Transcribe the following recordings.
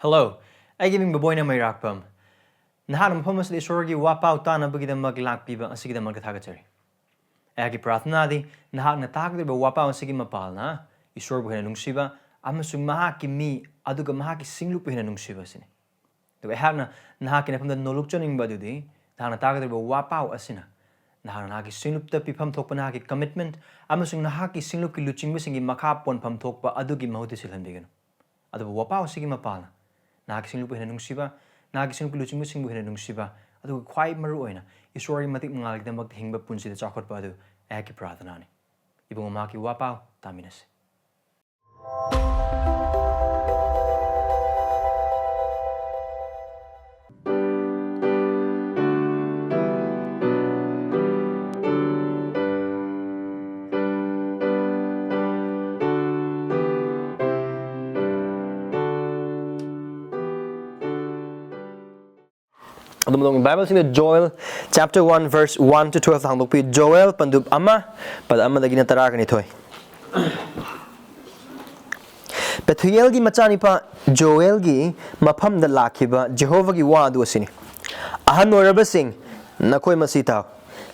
Hello, I giving Baboyna my rakpum. Naham Pomus the Sorgi wapau tana bugida maglak piba and sigida markatagatory. Agi Prathnadi, Nahan attack the wapau and sigima palna, Isorbu and Nungsiva, amasung mahakki me, aduga mahakki singlup in Nungsiva sin. The Hana Nahakin from the Nolukchoning Badudi, Nahan attack the wapau asina. Nahanaki singlup the pipam topanaki commitment, amasung Nahaki singluki luching missing in makap one pam tokpa adugi mahotisilandigan. Adu wapau sigima palna. Nagising lupa nungsiba, nagising luching musing buhin nungsiba, adu quite maruina, Isori matik mangalik the maghingba punsi the chocolate badu, Eki Prathanani. Ebungo maki wapau, taminas. The Bible in Joel chapter 1 verse 1 to 12 hangdok Joel pandub ama pad ama dagina tarakani toy Pethuel gi machani pa Joel gi mafam da lakhiba Jehovah gi wa adu asini ahan oraba sing nakoi masitaw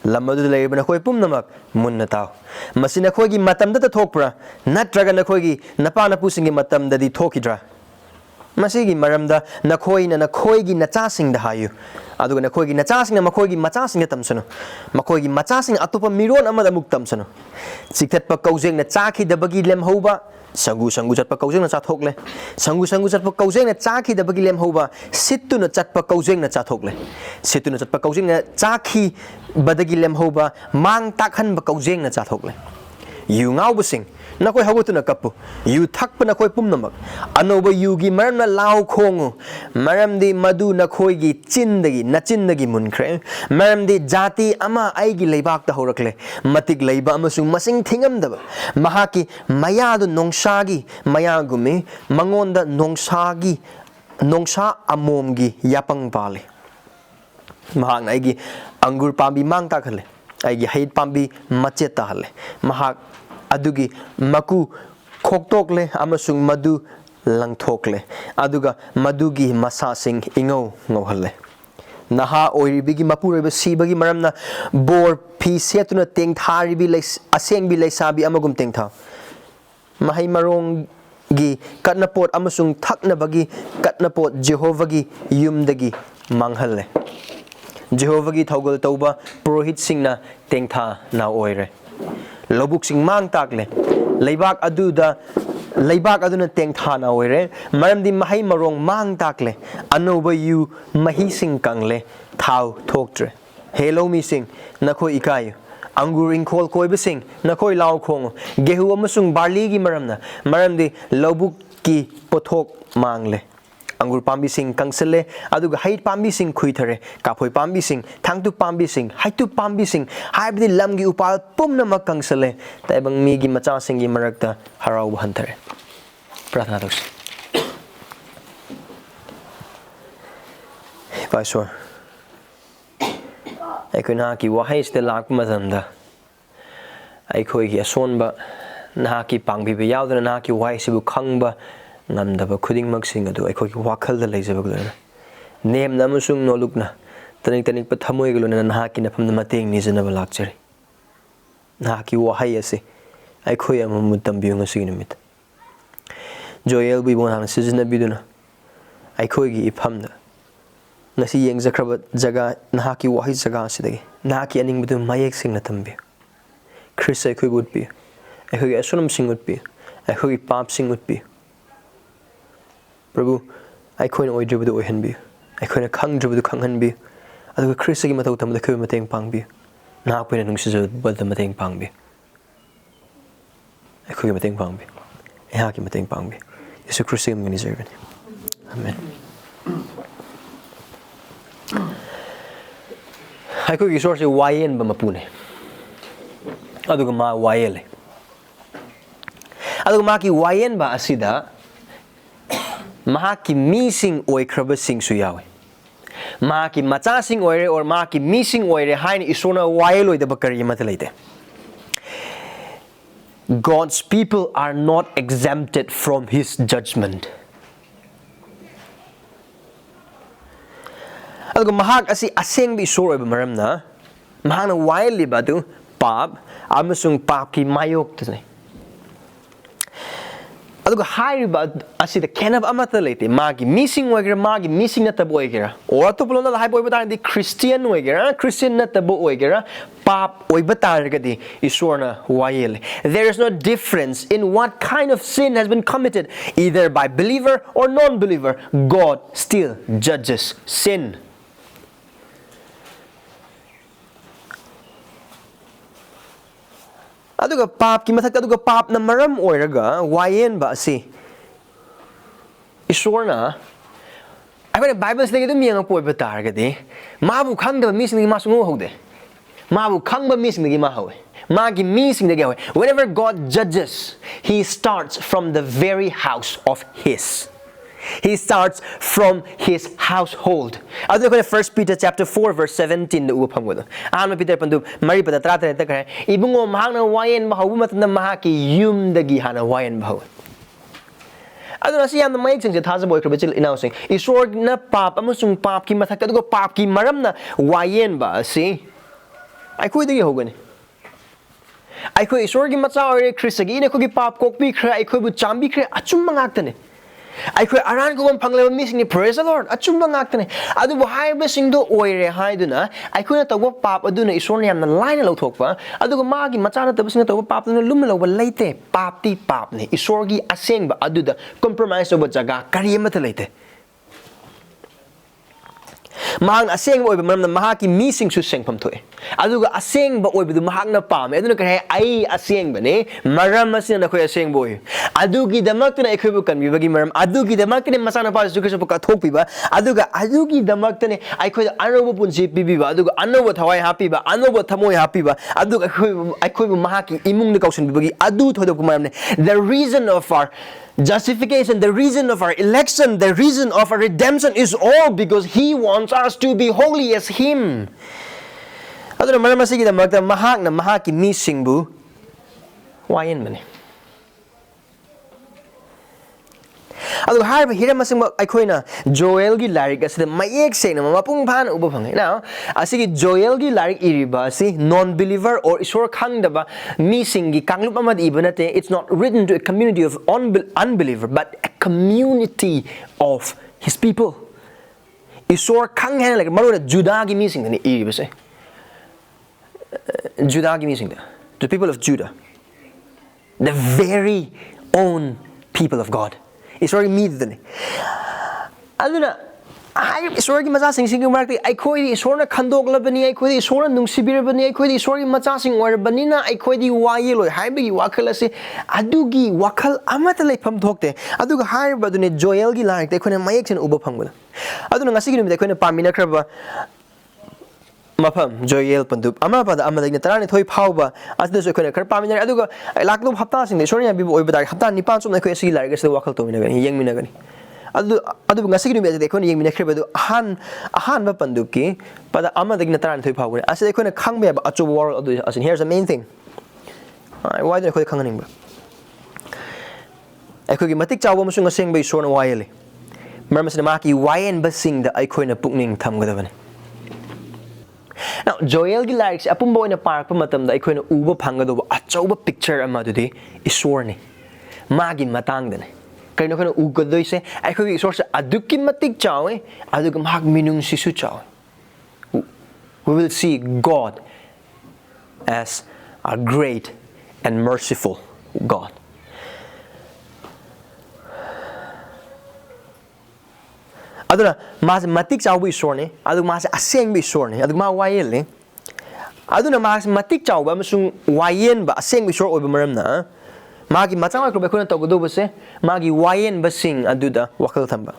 lamadu leiba nakoi pumnamak munna taw masina khoi gi matam da thokpra natraga nakoi gi napa napu singi matam da di thokidra Masigi maramda nakoi na nakoi gi nachasing da hayu aduga nakoi gi nachasing na makoi gi machasing tamsano makoi gi machasing atupa miron amada muk tamsano siktat pa kaujeng na chakhi da bagi lem hoba sangu chat pa kaujeng na chathokle sangu chat pa kaujeng na chakhi da bagi lem hoba sittu na chat pa kaujeng na chathokle sittu na chat pa kaujeng na chakhi badagi lem hoba mang takhan ba kaujeng na chathokle yu ngau busing nakoi hawatu na kapu yu thakpa nakoi pumnamak anoba yugi maram na lao khongu maram di madu nakoi gi chindagi nachindagi munkhre maram di jati ama aigi leibak ta horakle matik leiba amasung masing thingamdaba mahakki mayadu nongsagi mayagumi mangonda nongsha amomgi yapang pale mahak na aigi angur pambi mang takhale aigi haid pambi machet tahale mahak adugi maku khoktokle amasung madu langthokle aduga madugi masasing ingau ngohalle naha oiribigi mapureba sibagi maramna bor phi setuna tengtharibi asengbi leisabi amagum tengtha mahai marong gi katnapot amasung thaknabagi katnapot Jehovah gi yumdagi manghalle Jehovah gi thogol tauba purohit singna tengtha na oire Lobuk sing mang takle leibak aduna tengthana oire maramdi mahai marong mang takle anoba yu mahi sing kangle thau thoktre hello mi sing nakoi ikai angur ingkhol koi besing nakoi law khong gehu amasung barli gi maramdi lobuk ki pothok mangle angur pambi sing kangsele aduga hait pambi sing khuithare kapoi pambi sing thangtu pambi sing haitu pambi sing haibdi lamgi upal pumna mak kangsele taibang mi gi macha sing gi marakta harau bhantare prathna dos paisor ekuna ki wahai ste lak mazanda Eikhoigi Esorna nahaki pangbi be yaudana nahaki wahai sibu khangba Namdaba khuding magsing adu Eikhoigi wakhal da leijaba glana nem namusung nolukna tanik pa thamoi glona nahaki na phamna mateng ni janaba lakchari nahaki wahai ase Eikhoi amam tambiu ngasi nimit Joel bi bona sijna biduna Eikhoigi iphamda ngasi yengjakraba jaga nahaki wahai jaga asidagi nahaki aning bidu mayek singna tambi Chris Eikhoigi would be Eikhoigi Esorna sing would be Eikhoigi pap sing would be Prabhu, Eikhoina oidribudu oihanbi, Eikhoina khangdribudu khanghanbi, aduga Kristagi matau tamda khawi mateng pangbi, nakpoina nungsijabada mateng pangbi, Eikhoigi mateng pangbi, ehaki mateng pangbi, Yesu Kristagi manizervani. Amen. Eikhoigi source Wayenba mapune, aduga ma wayelli, aduga maki Wayenba asida. Mahakki missing oikraba sing suyawe mahakki macha sing oire or mahakki missing oire hain Esorna wayeloi da bakari matalaite God's people are not exempted from his judgment aduga mahak asi asengbi isor oiba maramna mahakna wayelli badu pap amasung pap ki mayok tane aduga hairiba asi the kenab amata lete magi missing oigera magi missing na tabo oigera or to polona hai boiba tani Christian oigera Christian na tabo oigera pap oiba targadi Esorna wayelli. There is no difference in what kind of sin has been committed either by believer or non-believer. God still judges sin. Aduga pap ki mathak aduga pap na maram oiraga wayenba asi Esorna I Bible say dum yang po ba targadi mabu khangda mising ma sungo hode mabu khangba mising gi ma hawe magi mising gi hawe. Whenever God judges, he starts from the very house of his. He starts from his household. Adu ko 1 Peter chapter 4 verse 17 na upam go. Ama Peter pandu mari pada trata ta kare ibungo mahangna wayen mahawu matna mahakki yum dagi hana wayen bahaw. Adu nasi yam na mayik sing thaza boy krabachil inausing isor na pap amasung pap ki mathak adu ko pap ki maram na wayen ba si Eikhoigi dagi hogani. Eikhoigi isor gi macha ore Christagi ne ko gi pap kokpi khra Eikhoigi bu chambi khra achum mangak tane Eikhoigi aran ko bam phangleba mising ni praise the Lord achum mangak tane adu bu haibasingdo oire haiduna Eikhoigi na tawba pap aduna Esorna yamna laina lauthokpa adu ko magi macha na tabasing tawba pap na lum lawba leite pap ti pap ne Esorgi asengba aduda compromise oba jaga kariyama ta leite mahang asengba oiba maramna mahakki mising su sengpham thoe aduga asengba oiba mahakna pame aduna kare ai asengba ne maram asina na khoi asengba oi adugi damakna ekhoi bu kan bibagi maram adugi damakne masana pa su kesu ka thok piba aduga adugi damakne ekhoi anoba punsi pibiba aduga anoba thawai happy ba anoba thamoi happy ba aduga ekhoi bu mahakki imung ne kausin bibagi adu thodok maram ne the reason of our justification, the reason of our election, the reason of our redemption is all because He wants us to be holy as Him. Aduna maram asigi da magda mahak na mahakki misingbu wayenba ne. Adu harba hiram asingba Eikhoina Joel gi larik asida mayek sena mapung phan uba phangai now asigi Joel gi larik iriba asi non-believer or isor khangdaba mising gi kanglup amad ibanate. It's not written to a community of unbeliever but a community of his people. Isor khang hen like maruna Judah gi mising ni iriba se Judah gi mising the people of Judah, the very own people of God. Esorgi midane aduna ai Esorgi macha sing sing marakti Eikhoigi Esorna khandoklabani Eikhoigi Esorna nungsibirabani Eikhoigi Esorgi macha sing oirabanina Eikhoigi wayeloi haibagi wakhal ase adugi wakhal amata leifam thokte aduga haiba dune Joel gi larik Eikhoina mayek chen uba phangbana aduna ngasi gi numit Eikhoina pamina khraba mafam Joel pandup ama pada amadagna tarani thoi phauba asda so khona khar pamina aduga laklo hapta sing Esorna bi oiba dar hapta ni pan chom na khoi asi larik ase wakhal to mina gani yeng mina gani adu ngasi gi numit Eikhoina yeng mina khre badu ahan ba pandup ki pada amadagna tarani thoi phauba ase Eikhoina khangbe ba achob world adu asin here's the main thing why do khoi khanganing ba Eikhoigi matik chawa musung asengba Esorna wayelli marmasna mahakki wayenbasingda Eikhoina pukning thamgadabani. Now, Joel gi lyrics apumbo ina parak pa matamda Eikhoina uba phangado achauba picture ama dudi Esorni magi matangdane kaino khana ugadoi se Eikhoigi Esor se adukki matik chawe aduga mahak minung sisu chawe. We will see God as a great and merciful God. Aduna mas matik chawbu Esorni adu mas asengba Esorni adu ma wayelli aduna mas matik chawba amasung wayenba asengba Esor oiba maramna magi machang ko bekhona tawgodo se magi wayenbasing aduda wakhal thamba.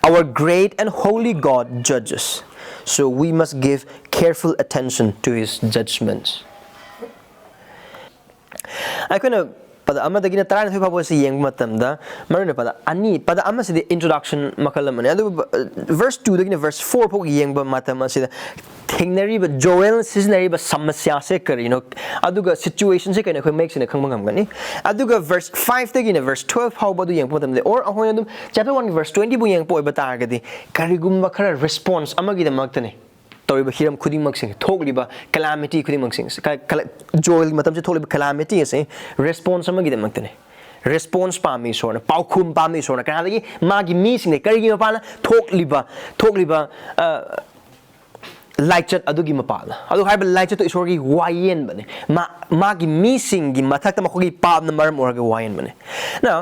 Our great and holy God judges, so we must give careful attention to His judgments. Eikhoina pada ama dagina taran thoi phabo si yeng matam da maruna pada ani pada ama si introduction makal mane adu verse 2 dagina verse 4 phog yeng ba matam si thingnari ba joel seasonary ba samasya se kari aduga situation se kaina khoi make sine khang mangam gani aduga verse 5 dagina verse 12 how ba du yeng matam de or ahoi adum chapter 1 verse 20 bu yeng poi ba tar gadi karigum ba khara response ama gi da maktane toriba hiram khuding mak sing thokliba calamity khuding mak sing joel matam se thokliba calamity se response ama gi da maktane response pami sorna paukhum pami sorna kana lagi magi mi sing kari gi mapana thokliba laichat adugi mapala adu haiba laichat to isorgi wayen bane magi mi sing gi mathak ta makhogi pam na maram orga wayen bane now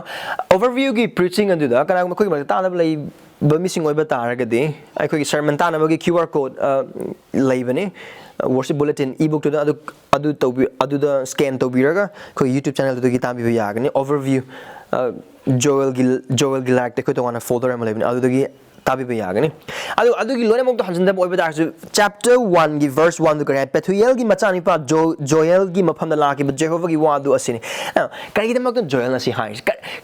overview gi preaching adu da kana makhogi ma ta na lay ba missing oi ba taragadi aikhogi sermon ta na ba gi QR code lay bane worship bulletin ebook to adu da scan to biraga ko YouTube channel to gi ta bi yagani overview joel gi like te ko to wana folder am lay bane adu da gi tabi ba yagani adu gi lone mok to hanjin da oi ba dar chapter 1 gi verse 1 du kare Pethuel gi machani pa joel gi mafam da la ki Jehovah gi wa du asini kari gi da mak to joel na si hai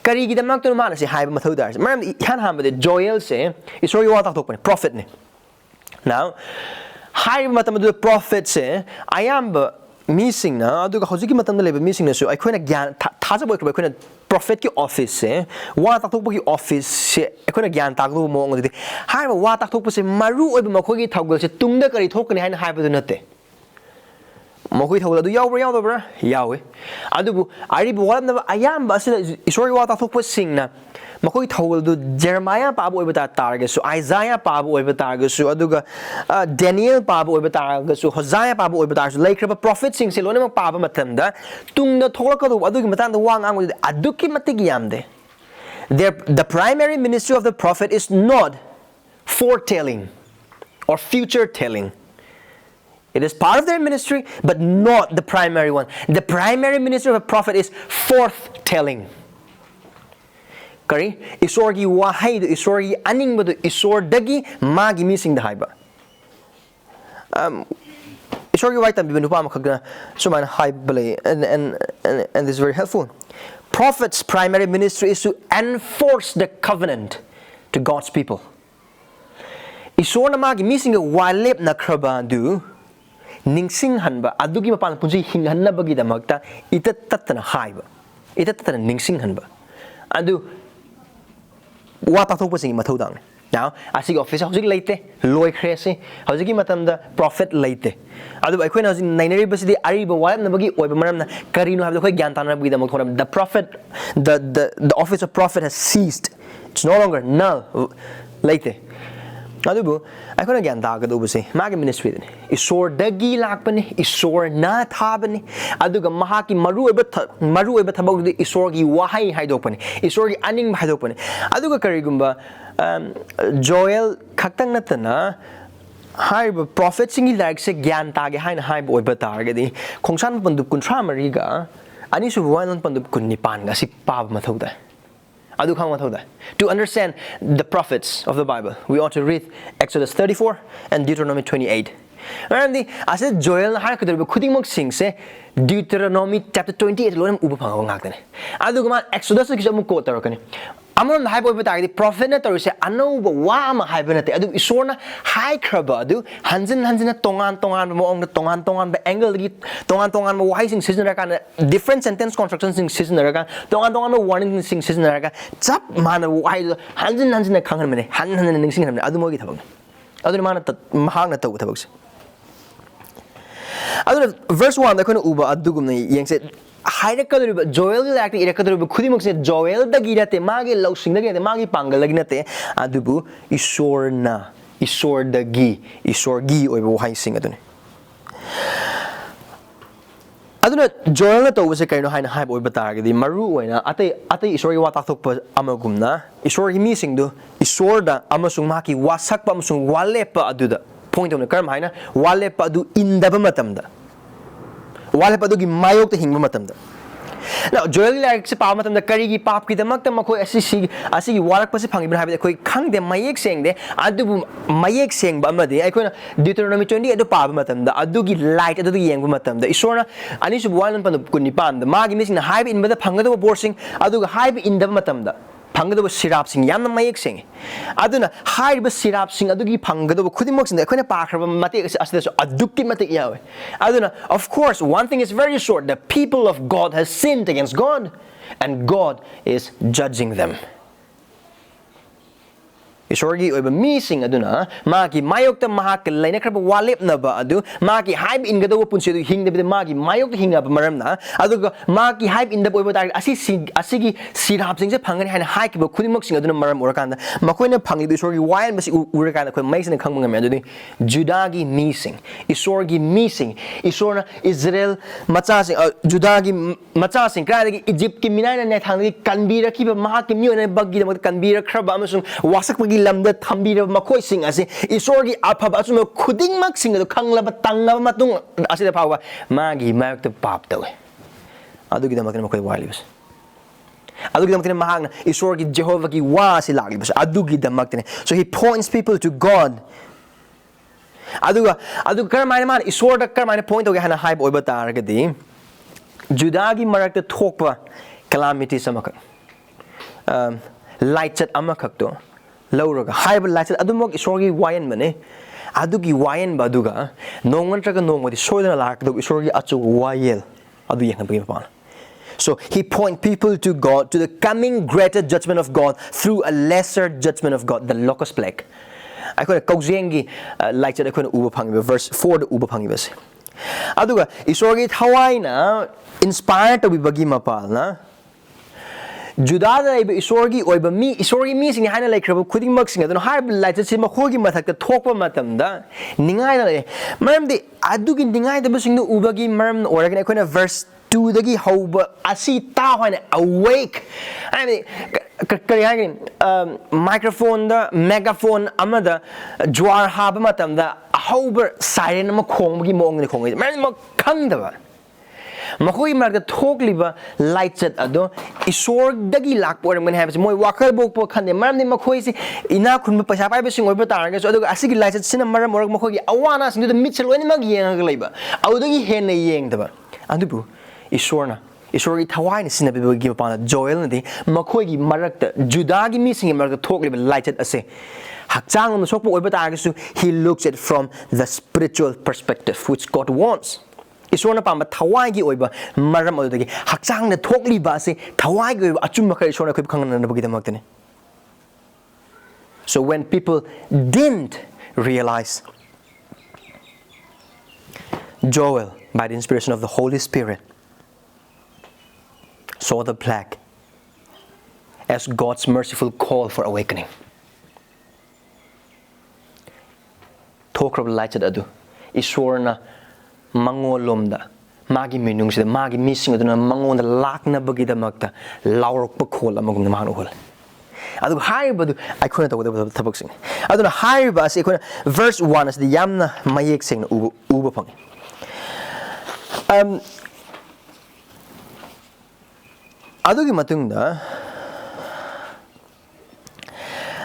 kari gi da mak to ma na si hai ba mathau dar maram han ham ba de joel se isori wa ta thok pa prophet ne now hai matam du prophet se I am ba missing na adu ga hojiki matam da le ba missing na so ai khoina gyan thaja boy khoina prophet ki office se wa ta thok ki office se khoina gyan ta lu mo ngodi hai ba wa ta thok se maru oi ba makho gi thaugal se tungda kari thokni haina hai ba du natte makoi thaugal adu yaw bra yawe adu bu ari bu wa na ayam ba se isori wa ta thok singna makoi thaugal du Jeremiah pa bo oi ba targa su Isaiah pa bo oi ba targa su aduga Daniel pa bo oi ba targa su Hosea pa bo oi ba targa su laikra prophet sing se lone ma pa ba matam da tungda thokla ka du adugi matang da wang ang aduki matig yamde the primary ministry of the prophet is not foretelling or future telling. It is part of their ministry, but not the primary one. The primary ministry of a prophet is forthtelling. Kari isorgi wahai do isorgi aning do isor dagi magi missing the haiba. Isorgi wai tam bibenu pa makagna suman hai bale and this is very helpful. Prophet's primary ministry is to enforce the covenant to God's people. Isorna magi missing a walep na krabandu ningsing hanba adugi mapan punji hinghanna bagi damakta itat tatana haiba itat tatana ningsing hanba adu wa ta thok pasing mathau dang now asig office hojik leite loi khrese hojiki matam da prophet leite adu ai khoina hojik nainari basidi ari ba walam na bagi oi ba maram na karino habda khoi gyan tanna bagi damak thoram the prophet the office of prophet has ceased. It's no longer null leite adubu ai khona gyan ta ga do buse magi ministry ne isor dagi lakpani isor na thabani aduga mahakki maru eba thabak du isor gi wahai haidopani isor gi aning haidopani aduga karigumba joel khaktang natana haiba prophet singi like se gyan ta ge haina haiba oiba targadi khongsan pandup kunthra mariga ani su wanan pandup kun nipan ga si pab mathauda. To understand the prophets of the Bible, we ought to read Exodus 34 and Deuteronomy 28. And I said Joel har kadar khuding mok sing se Deuteronomy chapter 28 loram uba phang ngak tane. Adu gama Exodus ki jamu ko tar kani. Amon hai boy bata the prophet na tar se ano ba wa ma hai banate adu Esorna hai kraba adu hanjin na tongan mo ong tongan ba angle gi tongan mo wai sing season ra kan different sentence constructions sing season ra kan tongan mo warning sing season ra kan chap mana wai hanjin na khangan mane han ning sing adu mo gi thabak adu mana mahang na taw thabak se adu verse 1 da kono uba adugum na yeng se hairakadur Joel like irakadur khudimok se Joel da girate magi lausing da girate magi pangal laginate adubu Esorna isor da gi oibo hai sing adune aduna Joel na to se kaino haina hai boy batargadi maru oina ate isori wa tathok amagumna isori mi sing do isorda amasung mahakki wasak pa amasung walepa aduda point on the karm haina walepa adu indaba matamda walepa adu gi mayok te hingba matamda Now Joel like se pa matam da karigi pap ki damak ta makoi asi warak pa se phangi bra habi koi khang de mayek seng de adu mayek seng ba ma de ai koi Deuteronomy 20 adu pa matam da adu gi light adu yeng ba matam da Esorna ani su walan pan kun nipan da magi missing hype in ba da phanga da borsing adu hype in da matam da phangado sirap sing yamna mayek sing aduna haiba sirap sing adugi phangado khudimok sing ekhona pakhra mate asida adukki mate yawe aduna of course one thing is very short, the people of God has sinned against God and God is judging them. Isorgi oiba missing aduna magi mayok ta mahakki laina kraba walep na ba adu magi hype in gado punsi adu hing de magi mayok ta hinga ba maram na adu magi hype in the oiba ta asigi sirap sing se phangani haina hype ba khudimok sing aduna maram urakanda makoina phangli isorgi wayan basi urakanda khoi maisina khangmanga me adu judagi missing isorgi missing Esorna Israel macha sing judagi macha sing kradagi Egypt ki minaina ne thanggi kanbira ki ba mahakki miona baggi de kanbira kraba amasung wasak lamda thambira makoi sing ase Esorgi aphaba asuma khuding mak sing ado khanglaba tangaba matung asida phawa magi mayok ta pap tawe adugi damak makoi walibas adugi damak mahagna Esorgi Jehovah ki wa si laglibas adugi damak so he points people to God adu karmaina man Esorda karmaina point oge hana hype oiba taragadi judagi marakta thokpa calamity samaka light set amakak to Lauraga, high lights at Adumok Esorgi Wayenba, Adugi Wayenba Duga, no one track no what is showing like the Esorgi Atu Wayel, Adu Yakan. So he point people to God, to the coming greater judgment of God through a lesser judgment of God, the locust plague. I could a Kozengi lights at a Uber Pangi, verse 4 the Uber Pangibus. Aduga Esorgi Hawaii inspired to be Bagima Palna. Judada Esorgi oiba mi Esorgi mi sing haina like krab khuding mak sing adon har light se ma khogi mathak ta thokpa matam da ningai da maram de adugi ningai da sing no ubagi maram oragan ekona verse 2 dagi hoba asi ta hoina awake I mean kari hagin microphone da megaphone amada jwar haba matam da hober siren ma khong gi mong ni khong maram ma khang da ba Makoi marga thokliba light set ado Esor dagi lakpo ram gani habse moi wakal bokpo khande maram ni makoi si ina khunba paisa pai besing oiba targa so ado asigi light set sina maram morak makoi gi awana sing the mitchel oni mag yenga leiba audagi hen yeng daba andubu Esorna Esorgi thawai ni sina be gi pa Joel ni makoi gi marakta judagi mi sing marga thokliba light set ase hakchang no sokpo oiba targa so he looks at from the spiritual perspective which God wants. Esorna pamba thawai gi oiba maram odagi hakchang na thokli ba se thawai gi oiba achum makha Esorna khoi khangna na bagi damak. So when people didn't realize, Joel by the inspiration of the Holy Spirit saw the plague as God's merciful call for awakening. Thokrab lighted adu Esorna Mangolomda, Magi Minungsida, Magi missing aduna Mangon the Lakna Bagida Makta, Laurok Pakola Magum Manuhol. I do higher, but I couldn't talk with the boxing. I don't know higher, but verse 1 is the Yamna Mayek sing Ubapong. Adugi Matunda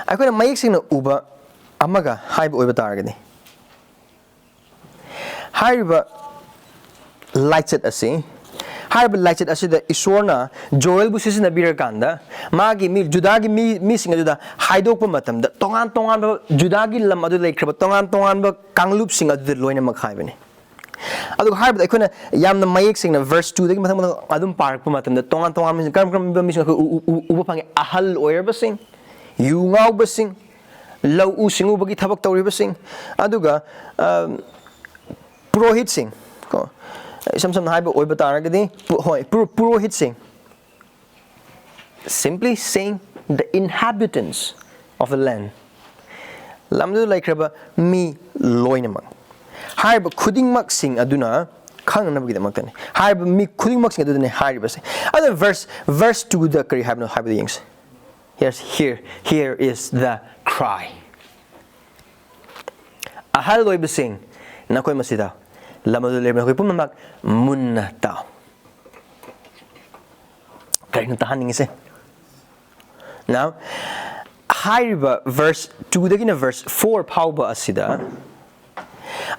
I couldn't Mayek sing Uba Amaga, Hype Uba Targani. Hariba lights it asi. Hariba lights it asi the Esorna Joel busis na birakanda. Magi mi judagi mi sing adu da haidok pa matam da tongan ba judagi lam adu like kraba tongan ba kanglup sing adu loina makhai bani. Adu hariba ikona yamna mayek sing na verse 2 dagi matam adum park pa matam da tongan mi kam ba mi sing uba pangi ahal oyer ba sing yungau ba sing lau u singu bagi thabak tawri ba sing aduga Purohit sing, some high but oiba taragadi, Purohit sing. Simply saying the inhabitants of the land. Lamdu like raba mi loinamang. High but kudding mak sing aduna, kang nabagi the maktan. High but me kudding mak sing aduna high basi. Other verse 2 the curry have no high beings. Here is the cry. Ahal oiba sing. Nakoy masida lamadu lebe nakoy pumamak munna tao Kaino tahaningise. Now, hariba verse 2 dagina verse 4 pauba asida.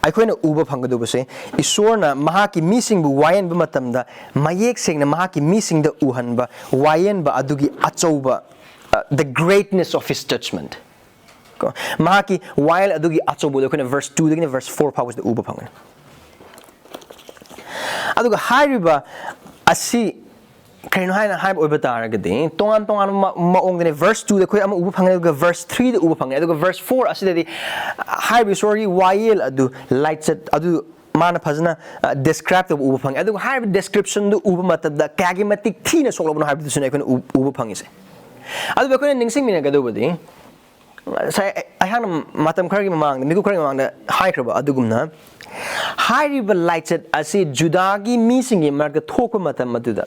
Aikoina uba phangadubase Esorna mahakki misingbu wayenba matamda mayek sengna mahakki misingda uhanba wayenba adugi achauba the greatness of his judgment. Mahakki wayel adugi achauba aikoina verse 2 dagina verse 4 pauba da uba phangana. Aduga hariba asi kaino haina haib oiba taragadi tongan maongdane verse 2 da khoi ama uba phangana aduga verse 3 da uba phangana aduga verse 4 asidadi haibi sorry wayel adu light set adu mana phajana describe the uba phang adu haibi description du uba matada kagi matik thina soklobno haibi sune khoi uba phangise adu khoi ningsing mina gadobadi sai ahana matam khargi mamang miku khargi mamang da haikraba adugumna haibi light set asi judagi misingi marga thokpa matam maduda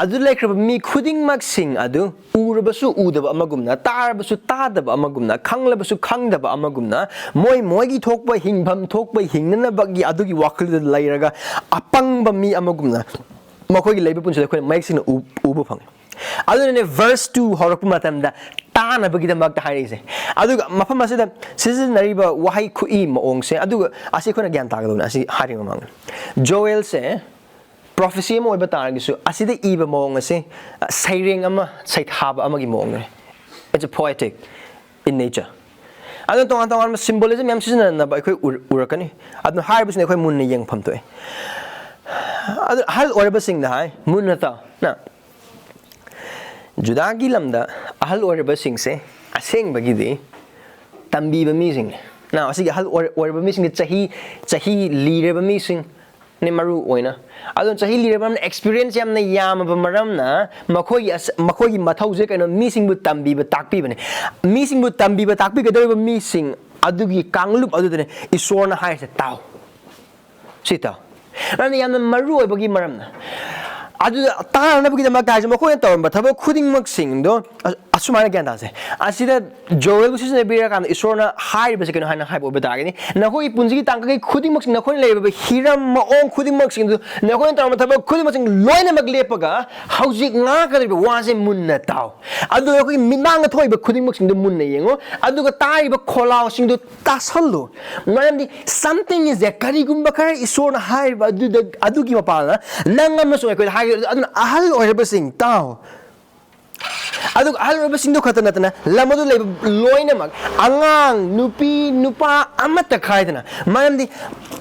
adu lekraba mi khuding mak sing adu urabasu udaba amagumna tarabasu tadaba amagumna khanglabasu khangdaba amagumna moigi thokba hingbam thokba hingnana bagi adugi wakil da lairaga apangba mi amagumna makogi leiba punsa khoi maik sing uba phang adu ne verse 2 horakpa matamda tana bagi da magta harise adu mafam asida season nariba wahai kui maongse adu asi khona gyan tagadona asi haring mang Joel se prophecy mo iba taragisu asida iba mong ase sayring ama saithaba amagi mong it's a poetic in nature adon tong symbolism yam sisna na ba khoi urakani adon haibu sne khoi mun ne yeng pham toy adon hal orba sing da hai mun na ta na judagi lamda ahal orba sing se asengba gi di tambi ba mi sing na asigi hal orba mi sing chahi lireba mi sing ne maru oina adon chahi lirebam experience yamna yamaba maramna makhoi mathause kaino mising bu tambi ba takpi bane mising bu tambi ba takpi gadoriba mising adugi kanglup adudane Esorna haise taw sita rani yamna maru oibagi maramna adu tana bagi dama kaje makhoi tawamba thaba khuding mak sing do asumana gyan dase asida Joel bu sisne bira kan Esorna hai ba sekeno hana hai bo betagini nakhoi punji tangka khuding mak sing nakhoi leba hiram ma ong khuding mak sing do nakhoi tawamba thaba khuding mak sing loina mak lepaga haujik nga ka de wase munna taw adu nakhoi minang thoi ba khuding mak sing do munna yengo adu ga tai ba kholao sing do tasallo marandi something is there karigumba kara Esorna hai ba adu gi mapala nangam na so ko hai adun ahal orba sing taw adu ahal orba sing do khatana tana lamadu le loina mak angang nupa amata khaidana marandi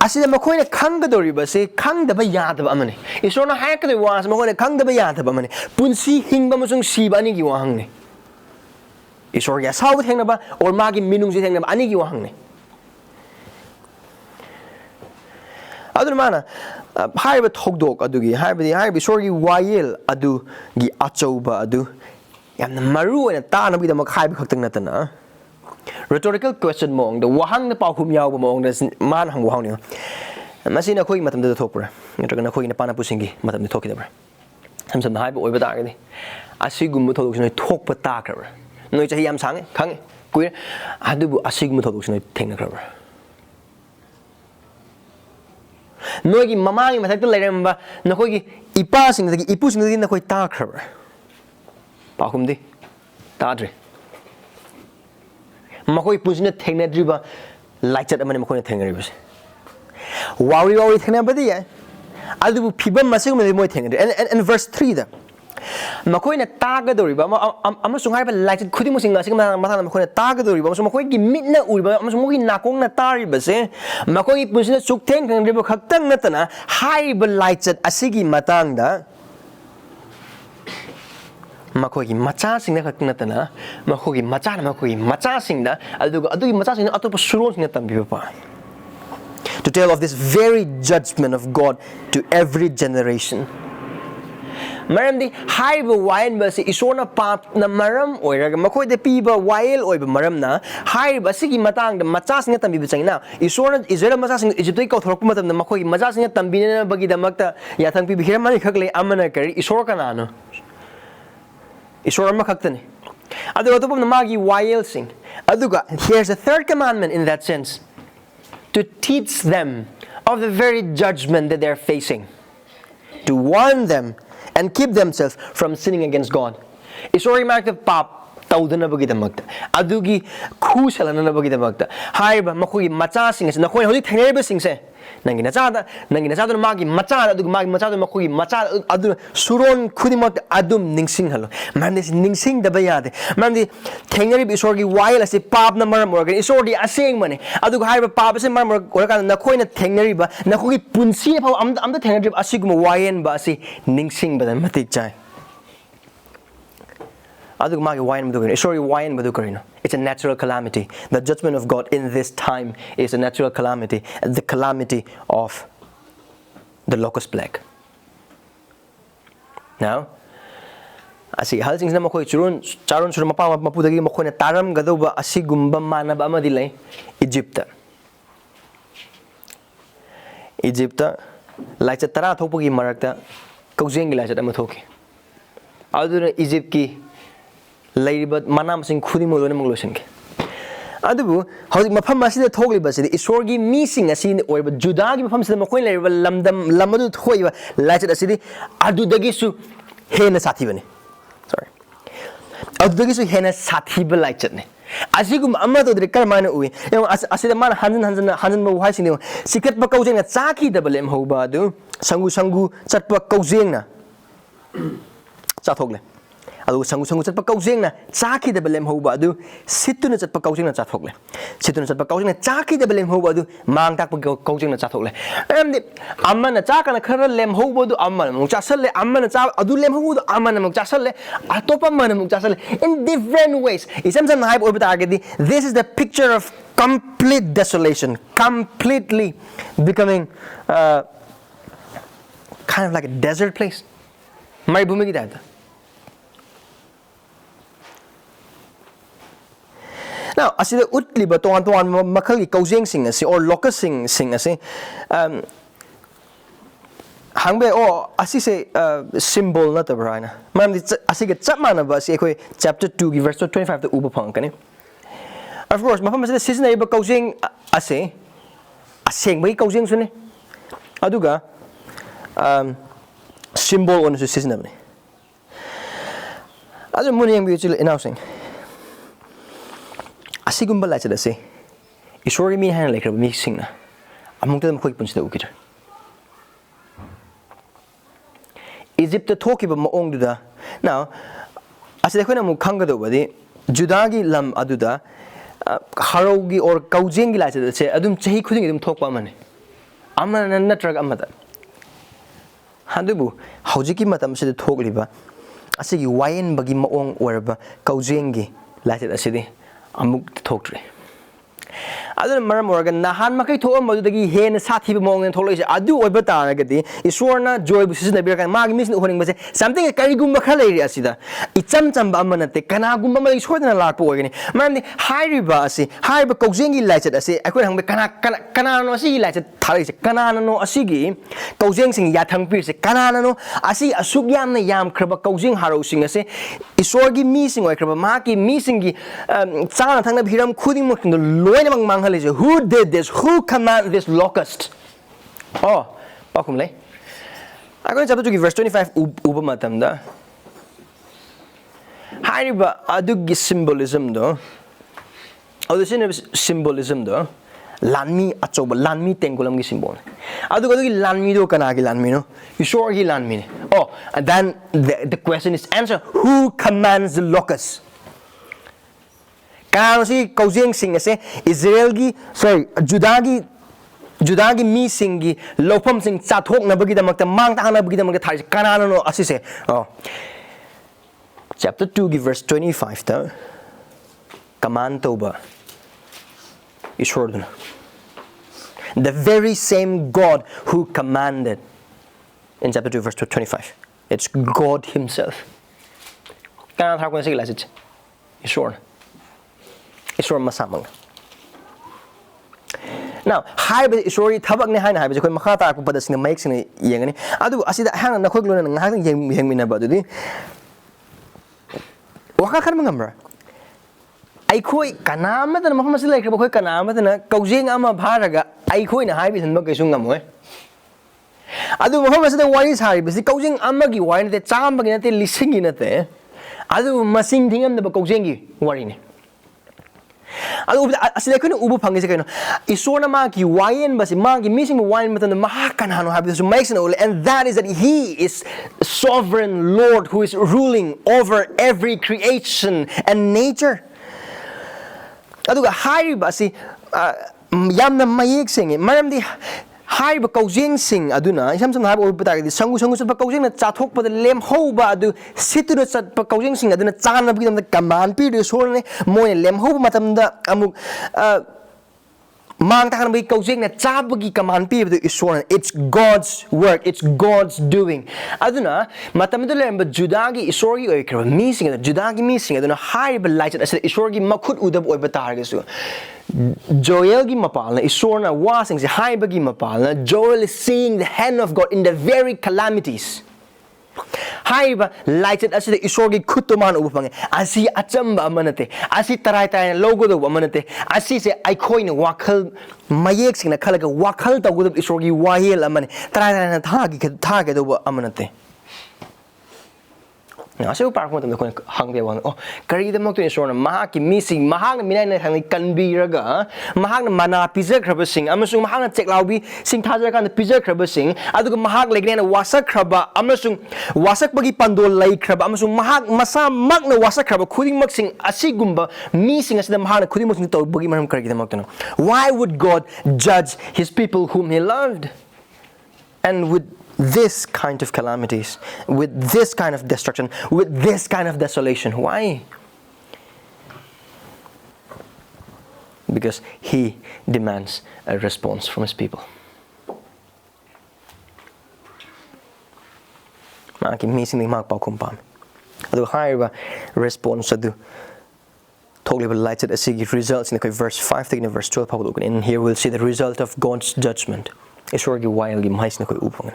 asida makoina khanggadoriba se khangdaba yadaba amane Esorna hayakade was makoina khangdaba yadaba amane punsi hingba masung siba ani gi wahangne Esorya saw thengnaba or magi minung si thengnaba ani gi wahangne adun mana haiba thogdok adugi haibi sorgi wayel adu gi achauba adu yamna maru ena tana bi da mak haiba khaktang natana rhetorical question mong the wahang na pahum yaw mong da man hang wahang ni masina khoi matam da thokpra nitra na khoi na pana pusingi matam ni thoki da bra samsam haiba oiba ta ga ni asigum mu thodok sinoi thokpa ta kra noi chahi yam sang khang kui adubu asigum thodok sinoi thengna kra noigi mamangi mathakta leiramba nakhoi ipa sing da ipu sing da nakhoi ta khra pahumdi tadre makhoi pusina thengna driba laichat amane makhoi thengri bas wawi thengna badi ya adu phibam masig me moi thengri and verse 3 da makoina tagadoriba amasung haiba laichit khuding musing asing mathana makoina tagadoriba amasung makoi gi mitna uriba amasung mogi nakong na tariba se makoi pusina sukteng khangriba khaktang natana haiba laichit asigi matangda makogi macha singna khaktang natana makogi macha singda adugi macha singna atopa suron singna tambiba pa to tell of this very judgment of God to every generation. Maramdi haiba wayenba se Esorna pap na maram oiraga makoi de piba wayel oiba maram na haiba sigi matang da macha singa tambi bachang na Esorna Israel macha singa Egypt ko thorok matam na makoi macha singa tambi na bagi da makta ya thang pi bihira mani khagle amana kari Esor kana no Esor ma khaktani adu atopam na magi wayel sing aduga here's a third commandment in that sense to teach them of the very judgment that they're facing, to warn them and keep themselves from sinning against God. Isori marakta pap tawdanabagidamagta adugi khusalanabagidamagta haiba makhui macha sing na khoi hoji thaineriba singse nangi nacha do magi macha adu magi macha do makhui macha adu suron khudimak adum ningsing halo man this ningsing da bayade man the thaineri isorgi wayel ase pap na maram organ isordi aseng mane adu haiba pap ase maram organ na khoi na thaineri ba na khoi punsi phaw am da thaineri asigum wayen ba ase ningsing ba matik chai. It's a natural calamity. The judgment of God in this time is a natural calamity, the calamity of the locust plague. Now, I see hal things na makoi charon sur mapa mapu dagi makoi na taram gadoba asigumba manaba amadilay Egypt laichat tara thokpagi marakta kaujengi laichat ama thoki aduna Egypt ki Laybut manam sing Kudimo Molution. Adu, how the Mapamasi the Toglibas, the Isorgi missing a scene or Judagi Pams the Mokoin Lamdam Lamadu Toya, lighted a city, Adu Dagisu Hena Sativani. Sorry. Adu Dagisu Hena Satiba lighted. As you come Amado the Carmana, I said a man Hansan Mohasino, Secret Bakosing at Saki the Belem Hobadu, Sangu Satpa Kosina Satogle. Adu sangu chat pa kausing na chaki de belem hoba adu situna chat pa kausing na chathokle situna chat pa kausing na chaki de belem hoba adu mang tak pa kausing na chathokle amdi amma na chaka na khara lem hoba adu amma na chasalle amma na cha adu lem hoba adu amma na chasalle atopa man na chasalle in different ways isam hype orbit agedi. This is the picture of complete desolation, completely becoming kind of like a desert place. Mai bhumi ki data. Now, asida utli ba tuan makali kausing sing asi or locust sing asi hangbe o asi se symbol na ta brana mam asi ke chapmana ba si ekhoi chapter 2 gi verse 25 the uba phang kani. Of course mafam asida season ba kausing ase asengba kausing sune aduga symbol on su season ne adu muni yang bi chil announcing Asigumba lights at say, Isori me hand like a mixing among them quick punch the ukiter. Egypt the talk about my own duda. Now, as the Quena Mukanga do body, Judagi lam aduda, Harogi or Kaujing lights at say, Adum Chahi couldn't him talk about money. Aman and Natrag Amata Handubu, Haujiki Matam said the talk liver. I say you Wayenba ma own wherever Kaujengi lights at a city. Amuk talk to Other Maram organ, Nahan Maki told Madagi Hen Sati Mong and Tolage, Adu or Batanagadi, Esorna, Joy, Sisna, Mag missing opening, something a Karigum Makalari Asida. It's some Bamanate, Kanaguma is holding a larp organ. Man, high ribasi, high Kozingi lighted, I say, I could have Kanano Sigi lighted, Taris, Kanano Asigi, Kozing Yatang Pierce, Kanano, I see a Sugyam Yam Kraba Kozing Harosing, I say, Isorgi missing or Krabamaki missing Sana Tanga Hiram Kudimuk in the loin among Mang. Who did this? Who commanded this locust? Oh, welcome, lay. I'm going to give verse 25. Ubamatam da. Hariba adugi symbolism do. Oh, the symbolism do. Lanmi achoba lanmi tengulam gi symbol. Adugi lanmi do kanagi lanmi no. You sure he lanmi? Oh, and then the question is answer. Who commands the locust? Kano si kausing sing ase Israelgi sorry Judagi mi singi lopam sing chathok na bagi damak ta mang ta na bagi damak thai kanano no asise oh chapter 2 gi verse 25 ta command toba Esorna the very same God who commanded in chapter 2 verse 25 it's God himself kana thar ko sig la sit Esorna Esorna masamang. Now, high by Isori Tabak Nihana, I was a Mahata, but the sing makes in a yang. I do, I see that hang on the Hoglun and having him in about it. Wakakan number. Eikhoigi Kanama and Mohammed like Kanama and Kaujing Ama Paraga, Eikhoigi and Hibis and Mokasungam. adu maham asida wari sari bisi kaujing amagi wari nate chambagi nate lisingi nate adu masing thingam da kaujengi wari ne adu asida kono ubu phangi se kono Esorna ma ki wayenba si ma ki missing wayen matan mahakan hanu have so makes no, and that is that he is sovereign Lord who is ruling over every creation and nature. Aduga hariba si yamna mayek singi maramdi hariba kaujeng sing aduna isam sam hariba orbita di sangu sat pa kaujeng na chathok pa lem hoba adu situ na sat pa kaujeng sing aduna chana bi dam kaman pi de Esorna ne moy lem hoba matam da amuk mang takan bi kaujeng na chabagi kaman pi de Esorna. It's God's work, it's God's doing. Aduna matam de lem ba judagi Esorgi oi kra mi sing judagi mi sing aduna hariba light as Esorgi makut udab oi batar ge su Joel gi mapal na Esorna wasing si haiba gi mapal na Joel is seeing the hand of God in the very calamities. Haiba lighted as the Esorgi kutuman upange asi achamba amanate asi tarai tarai logo do amanate asi se Eikhoigi na wakal mayek sing na khalaga wakal ta gudab Esorgi wayel amane tarai tarai na thagi do amanate. Aso park mo tamdo ko hangbe wan oh kari da mok to Esorna mahakki missing mahak na minai na hang kanbi raga mahak na mana pizza kraba sing amasung mahak na cheklaubi sing thaja kan pizza kraba sing aduga mahak legne na wasak kraba amasung wasak bagi pandol lai kraba amasung mahak masa mak na wasak kraba khuding mak sing asigumba missing asida mahak na khuding mak sing to bagi maram kari da mok to. Why would God judge his people whom he loved and with this kind of calamities, with this kind of destruction, with this kind of desolation? Why? Because he demands a response from his people. Mahakki missing the mark paukumpam. Adu higher response adu totally lighted as it results in the verse 5 taking verse 12 and here we'll see the result of God's judgment. Esorgi wayelli mais na koi upang.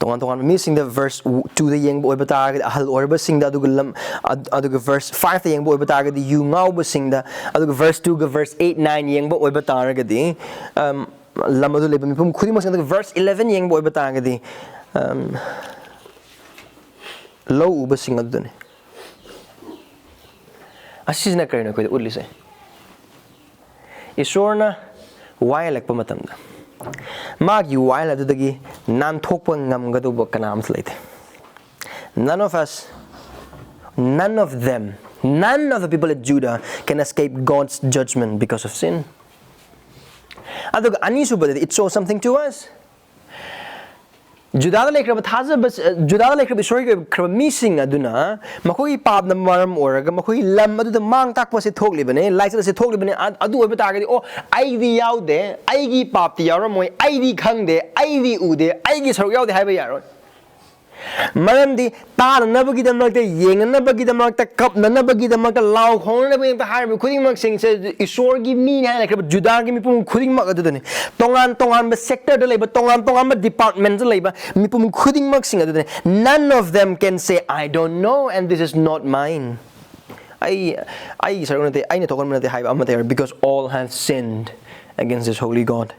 Tongan missing the verse 2 the yeng boy batag ahal wayenbasingda aduga verse 5 the yeng boy batag the yungaubasingda aduga verse 2 ga verse 8 9 yeng boy batag di lamadu lebam pum khudi mas verse 11 yeng boy batag di low ubasing adune asina karina ko udli se Esorna wayelak pa matamda Magi while at the nan tokpang ngam kanam slate. None of us, none of them, none of the people at Judah can escape God's judgment because of sin. It shows something to us. Judah like Thaza, but Judah like Esorgi missing aduna, Makoi pab the maram or Makoi lam the mang tak was a talk libane, lights as a talk libane, adu a target, oh, Ivy out there, Ivy pop the Yaramoy, Ivy kang there, Ivy ude, Ivy so out the highway yaron. Maram di tar na bagi the mark the yeng na bagi the mark the cup na bagi the mark the lao hon na bagi the higher kuning mark sing says Esorgi me like Judah give me pum kuning mark adune. Tongan ba sector de labor tongan ba department de labor me pum kuning mark sing adune. None of them can say I don't know and this is not mine. I sorry I need to talk the high amateur because all have sinned against this holy God.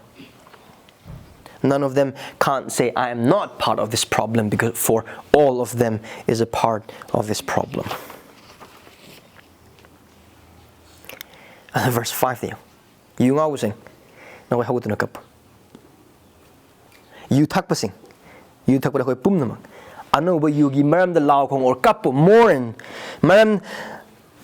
None of them can't say I am not part of this problem because for all of them is a part of this problem. And verse 5 there. You nga using. Na way hawut na kap. You tak pasing. You tak pa koy pum naman. Ano ba you gi maram the law kong or kapo moren. Maram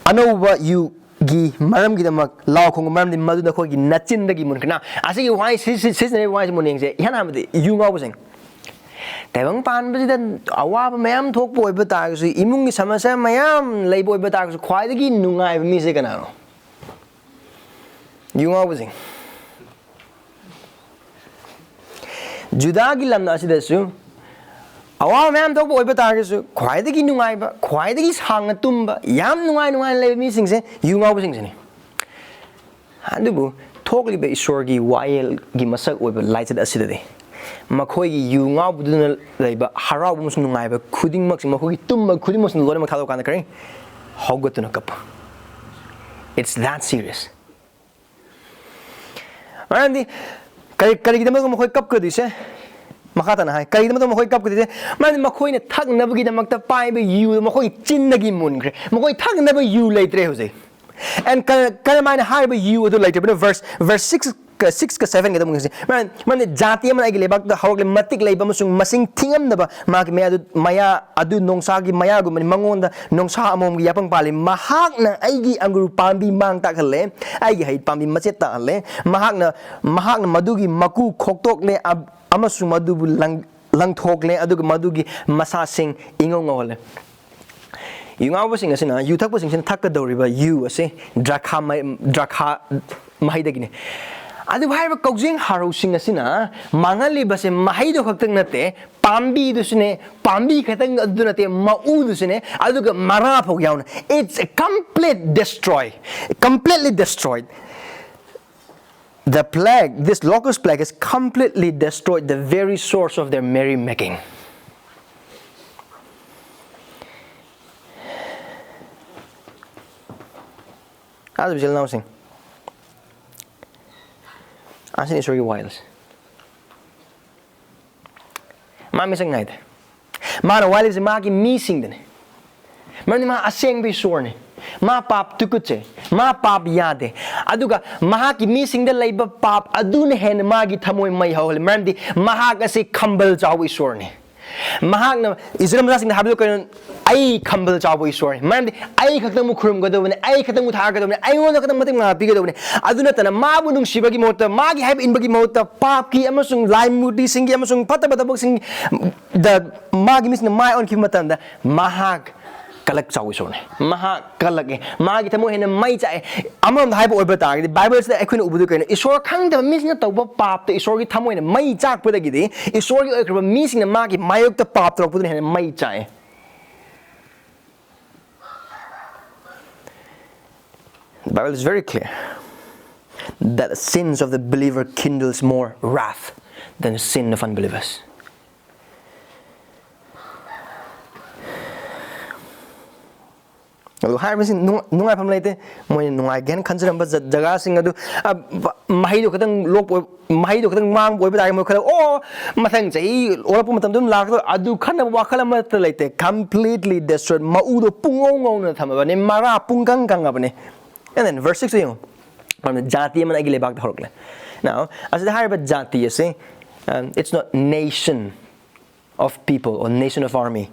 ano ba you gi maram gi damak law kong maram di madu na ko gi nachin da gi mun kana asi why sis ne why mun ning se yan am di yu nga buseng taibang pan ba dan awa ba mayam thok boi ba ta su imung gi samasya mayam lei boi ba ta su khwai da gi nungai ba mi se kana no yu nga buseng Judah gi lam na si da su awa mayam thok boi ba ta su khwai da gi nungai ba khwai da gi sang na tum ba yam nungai le mi sing se yu nga buseng se ni adubu thokli ba Esorgi wayel gi masak oi ba lighted asida de makhoi gi yu nga bu dun le ba harau bu sung nungai ba khuding mak sing makhoi gi tum ba khuding mak sing lore mak thalo kan kare hogot na kap it's that serious and ꯀꯔꯤꯒꯤꯗꯃꯛꯇ ꯃꯈꯣꯏ ꯀꯞꯀꯗꯣꯏꯁꯦ ꯃꯈꯥ ꯇꯥꯅ ꯍꯥꯏ ꯀꯔꯤꯒꯤꯗꯃꯛꯇ ꯃꯈꯣꯏ ꯀꯞꯀꯗꯣꯏꯁꯦ ꯃꯔꯝꯗꯤ ꯃꯈꯣꯏꯅ ꯊꯛꯅꯕꯒꯤꯗꯃꯛꯇ ꯄꯥꯏꯕ ꯌꯨꯗꯣ ꯃꯈꯣꯏ ꯆꯤꯟꯗꯒꯤ ꯃꯨꯟꯈ꯭ꯔꯦ ꯃꯈꯣꯏ ꯊꯛꯅꯕ ꯌꯨ ꯂꯩꯇ꯭ꯔꯦ ꯍꯧꯖꯤꯛ and karamana hariba you adu later but verse 6 ka 7 gadam ngisi man jati amana agi lebak da hawle matik leiba masung masing thingam naba ma ki maya adu nongsa gi maya gu mangonda nongsa amom gi yapang pali mahak na aigi anguru pambi mang ta khale aigi hait pambi machet ta le mahak na madugi maku khoktok le amasung madubu lang thok le adu madugi masa sing ingong ngole yung awa sing asina yu thak sing sin thak do riba yu ase drakha mahai dagine adu bhai ba kaujing haro sing asina mangali ba se mahai do khaktak nate pambi du sine pambi khatang adu nate mau du sine adu ga mara phok yauna it's a completely destroyed the plague this locust plague has completely destroyed the very source of their merry making. How's the now sing? Asin is very wild. Ma missing night. Ma na wild is mahakki missing den. Mani ma asengba Esorna. Ma pap tukutse. Ma pap yade. Aduga mahakki missing the labor pap adune hen magi thamoy mai hawle. Mandi mahak ase kambal jaw Esorna. Mahak na Israel masing na hablo kayon ay kambal chaoba Esorna mandi ay khakta mu khurum gado bane ay khakta mu thar gado bane ay wona khakta matik ngapi gado bane aduna tana mabu nung shibagi mota magi haib inbagi mota pap ki amasung laim mudi singi amasung pata sing the magi misna mai on ki matanda mahak kalak chaoba Esorna mahak kalak magi thamo hena mai chae amam haiba oiba ta gi bible se ekhuna ubudu kaina Esor khangda misna tawba pap te Esor gi thamo hena mai chak pada gi de Esor gi oikhra mising na magi mayok ta pap tok pudu hena mai chae. The Bible is very clear that the sins of the believer kindles more wrath than the sin of unbelievers. Hai mesin nungai pham leite moi nungai gen khanjaram ba jaga sing adu mahai do khatang lok mahai do khatang mang boi ba dai mo khala o mathang chai orapu matam dum lak do adu khana wakhala ma ta leite completely destroyed mau do pungong ngong na thama ba ne mara pungkang kang ba ne. And then verse 6 yung jati man agile bag horkle. Now as the higher but jati say it's not nation of people or nation of army.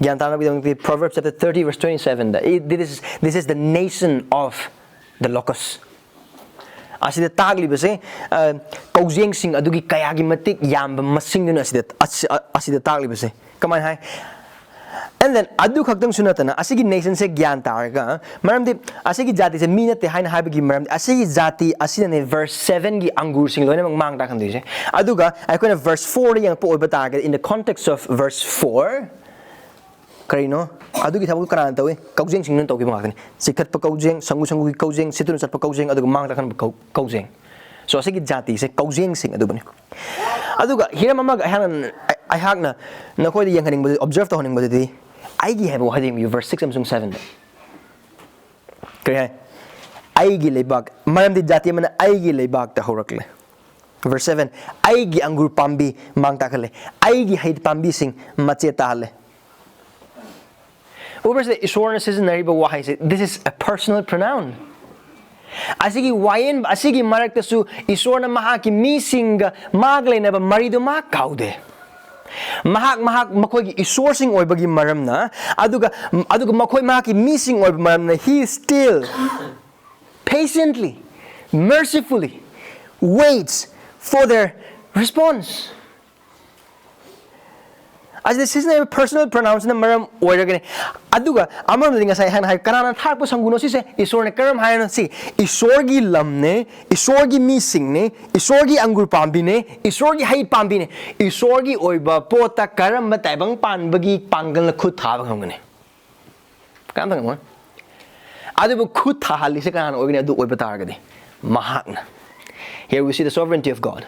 Proverbs chapter 30 verse 27 this is the nation of the locusts. Asida tagli ba say kaujeng sing adugi kayagi matik yamba masing dun asida tagli ba say come on hai. And then adu khakdang sunatana asigi nation se gyan targa maramdi asigi jati se minate haina haibagi maramdi asigi jati asina ne verse 7 gi angur sing loina mang ta khandui se aduga aikona verse 4 yang po oiba targa in the context of verse 4 karino adugi thabu karan tawi kaujeng sing nun toki mangakani sikhat pa kaujeng sangu gi kaujeng situn sat pa kaujeng aduga mang ta khan kaujeng so asigi jati se kaujeng sing adu bani aduga hira mama hanan I hagna na koi yang haning observe to haning badi aigi have hadim you verse 6 amsung 7 kaya aigi lebak maram di jati mana aigi lebak ta horakle verse 7 aigi angur pambi mangta khale aigi haid pambi sing macheta hale over the Esorna says in Nariba wahai say this is a personal pronoun asigi wayenba asigi marakta su Esorna mahakki misinga magle na ba marido ma kaude mahak makoy Esor sing oibagi maram na aduga makoy mahakki missing oib maram na he still patiently mercifully waits for their response. As this is a personal pronoun na maram oiragani aduga amam linga sai han hai kanana thakpo sanguno si se Esor ne karam haina si Esor gi lamne Esor gi missing ne Esor gi angur pambi ne Esor gi hai pambi ne Esor gi oiba pota karam ba taibang pan bagi pangal na khut tha ba ngane kam thang mo adu khut tha hali se kanana oigani adu oiba targadi mahakna. Here we see the sovereignty of God.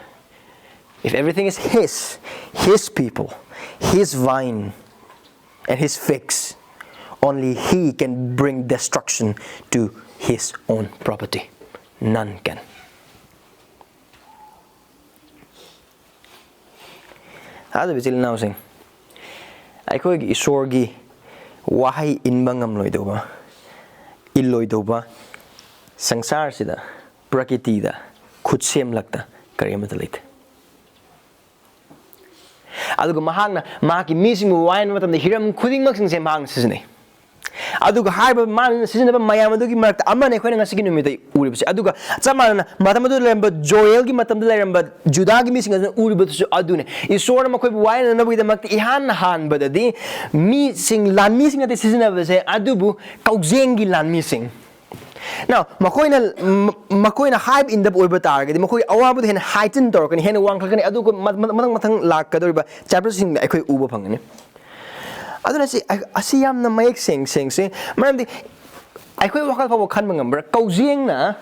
If everything is his people, his vine and his figs, only he can bring destruction to his own property. None can. Hada bisil now sing. Eikhoigi isorgi wahai inbangam loidoba. Illoidoba. Sangsar sida prakriti da khutsem lakta kariyamata leit. Aduga mahangna mahakki mising wayan matamda hiram khudingmak sing se mahang sisne. Aduga haiba man sisneba mayam adugi marakta amane khoina ngasigi numida uribse. Aduga chamana matamadu lemba joel gi matamda lemba juda gi mising uriba su adune. Esorna makhoi wayan nabugi da makti ihan han badadi mising lan mising ate sisneba se adubu kaujeng gi lan mising. Now, makoina hype in the over target, Makoi Awabu hen heightened dork and hen one can adu matang lak kadoriba chapters in Eikhoigi uber pangani. I don't see I see am the make sing Maram the Eikhoigi wakal for kanmangamba, Kaujing na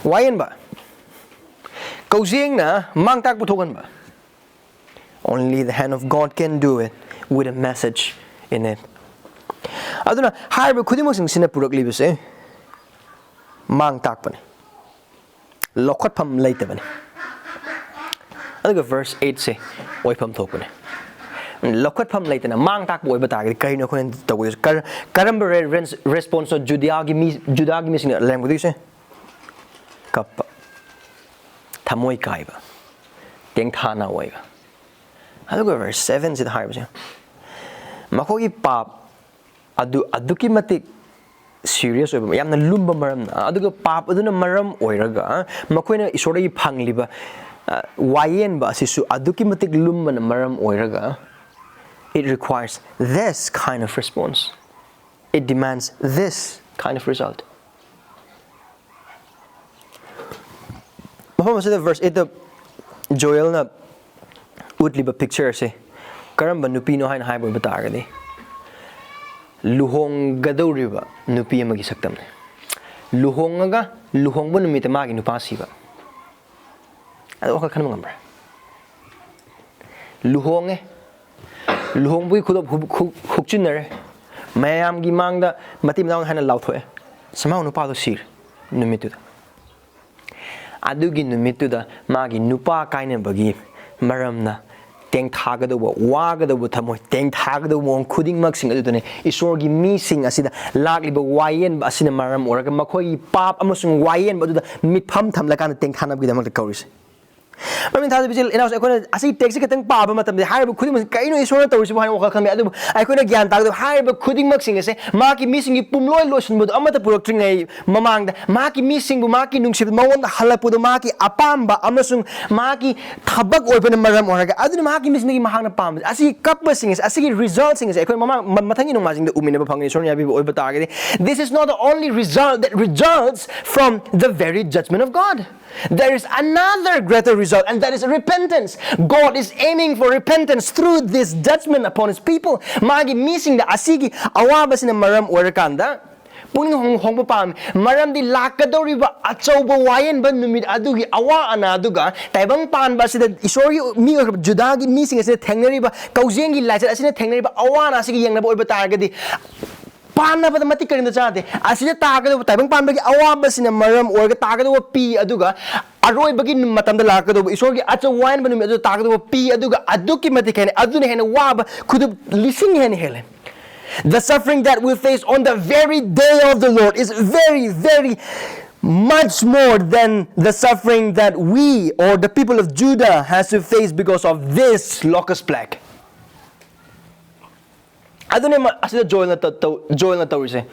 Wayenba Kaujing na Mangtak Butoganba. Only the hand of God can do it with a message in it. I don't know, hype Kudimusing Sinapurok libus, eh? Mang takpani. Lokot pam later bani. I think verse 8 say, Oi pam topani. Lokot pam later na mang tak boy batag, Karino Kun Tawis, Karamber response of Judagi missing language. Kappa Tamoy Kaiba. Denk Hana Waiga. I look at verse 7 said Hibs. Makogi pap aduki matik. Serious over yam na lumba maram na aduga pap aduna maram oiraga makoina isora pangliba wayenba asisu aduki matik lumba na maram oiraga. It requires this kind of response. It demands this kind of result. Verse 8 the Joel na utliba picture se karamba nupino hain hai boy batagadi Luhong gadoriba nupi amagi saktamne. Luhongaga luhongbo numita magi nupasiba. Ado ka kanang ngambra. Luhonge luhongbui khudob khukchinare. Mayam gi mangda matim naung hana lauthoe. Samau nupa do sir numituda. Adugi numituda magi nupa kaine bagi maramna Teng Tagado, Wagado, Tamoy, Teng Tagado, one cooling maxing, Isorgi missing asida, Lagli, but Wayenba, asina maram, or Makoi, Pap, amasung Wayen, but the mid pump tam like an Teng Hana with the Chorus. I mean, I see takes a thing, Papa, the higher couldn't Kaino is one of those who I couldn't get out of higher but couldn't maxing, say, Marky missing you pumloy lotion, but Amatapur string a mamang, Marky missing Bumaki Nungship, Mawon, Halapudumaki, Apamba, amasung, Marky, Tabak open maram or I don't Marky missing Mahana Palms. I see couple singers, I see results singers, I couldn't Matangino the Uminapang, Esorna over target. This is not the only result that results from the very judgment of God. There is another greater result, and that is repentance. God is aiming for repentance through this judgment upon His people. Magi missing the asigi awabas in a maram orakanda. Pukning hong pam maram di lakadoriba chaoba wayenba numit adugi awa ana aduga taibang pan ba sida isori mi judagi missing as a thangneriba kaujengi lacha asina thangneriba awa na asigi yangnaba oiba targadi Pana but the matik in the chate. As you target of Taibang Pambaki, Awabas in a maram or the target of P. Aduga, Arroy begin Matam the Lakado, Isorgi at a wine, but the target of P. Aduga, Aduki Matikan, Adun and Wab could have listened any helen. The suffering that we face on the very day of the Lord is very, very much more than the suffering that we or the people of Judah has to face because of this locust plague. I don't know asida Joel na tawise.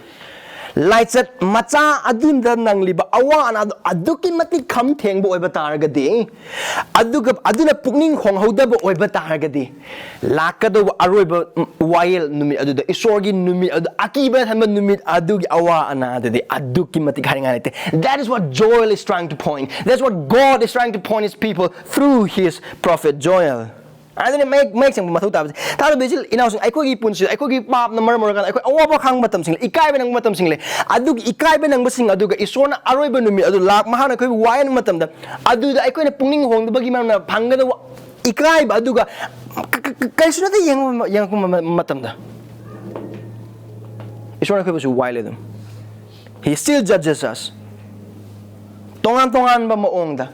Lights at macha adun da nang liba awa an aduki mati kam theng bo oiba targadi aduga aduna pukning hong hoda bo oiba targadi lakado aroiba wayel numit aduda isorgi numit adu akiba hanba numit adugi awa ana adu aduki mati haringanite. That is what Joel is trying to point. That's what God is trying to point His people through His prophet Joel. I didn't make some matutab. Talo bisil inausing Eikhoigi punsi Eikhoigi pap na marmurakan Eikhoigi awa khang matam single ikaiba nang matam single adug ikaiba nang basing aduga Esorna aroiba numi adu lak mahana Eikhoigi wayan matam da adu da Eikhoigi na pukning hong da bagi na phangada ikaiba aduga kaisu na yang matam da Esorna Eikhoigi su wayli dum. He still judges us. Tongan ba maong da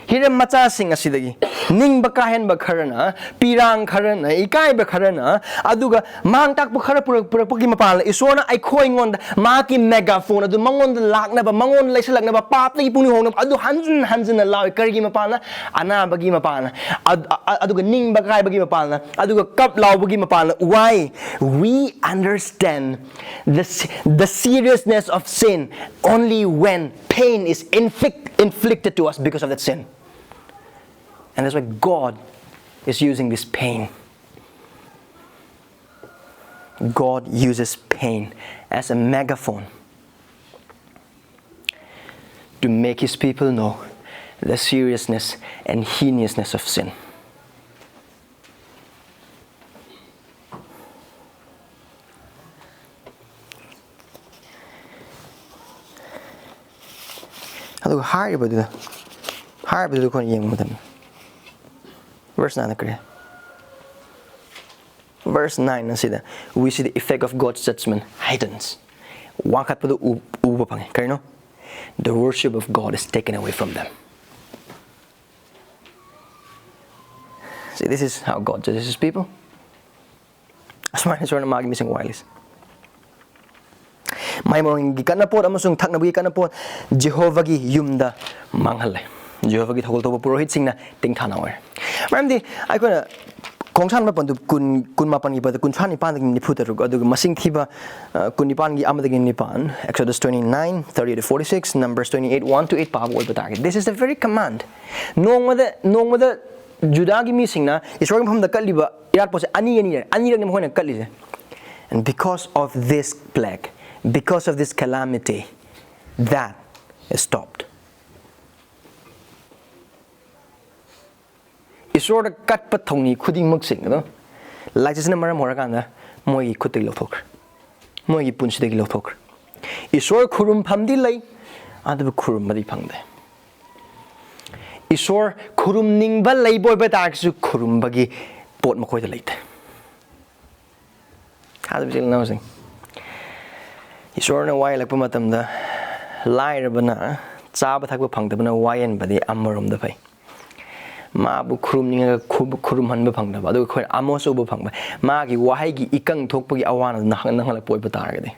hiram macha sing asidagi ning ba kahen ba kharana pirang kharana ikai ba kharana aduga mang tak ba khara purapagi mapal Esorna Eikhoigi ngon mahakki megaphone adu mangon lakna ba mangon laisalakna ba papli puni hong adu hanjin law karigi mapalna ana bagi mapalna aduga ning ba kai bagi mapalna aduga kap law bagi mapalna. Why? We understand the seriousness of sin only when pain is inflicted to us because of that sin. And that's why God is using this pain. God uses pain as a megaphone to make His people know the seriousness and heinousness of sin. Aduga haribadu kon yeng mudam. Verse 9 kare. Verse 9 nasida we see the effect of God's judgment heightens. Wakat padu uba pangi kare no. The worship of God is taken away from them. See, this is how God judges His people. Asma Esorna magi mising wireless. May morong gikanapot amasung thamgadabani gikanapot Jehovah-gi yumda manghale. Jehovah-gi thogol toba purohit singna tingthanawer. Maramdi aikona kongsan mapandu kun mapan gi bada kun chani pan gi niputarug adu masing thiba kun nipan gi amada gi nipan. Exodus 29 30 to 46, Numbers 28 1 to 8 pa bol batagi. This is the very command. Nongmada Judah gi mi singna Israel pham da kaliba irat pose ani rang ni mohona kalise. And because of this plague, because of this calamity, that is stopped. Esorna kat pa thongni khuding maksing no laijasna maram horakanda moi khutei lothok moi punsidegi lothok Esor khurum phamdi lai adu khurum madi phangde Esor khurum ningba leiboy ba taksu khurum bagi pot makoi da leite hadu bil nausing Esorna wai lakpa matamda lairabana chaba thakba phangdabana wayenba di amarom da phai Mapu khurum ninga khurum hanba phangda ba adu khoi amos obo phangba magi wahai gi ikang thokpagi awana nanghala poi ba taragade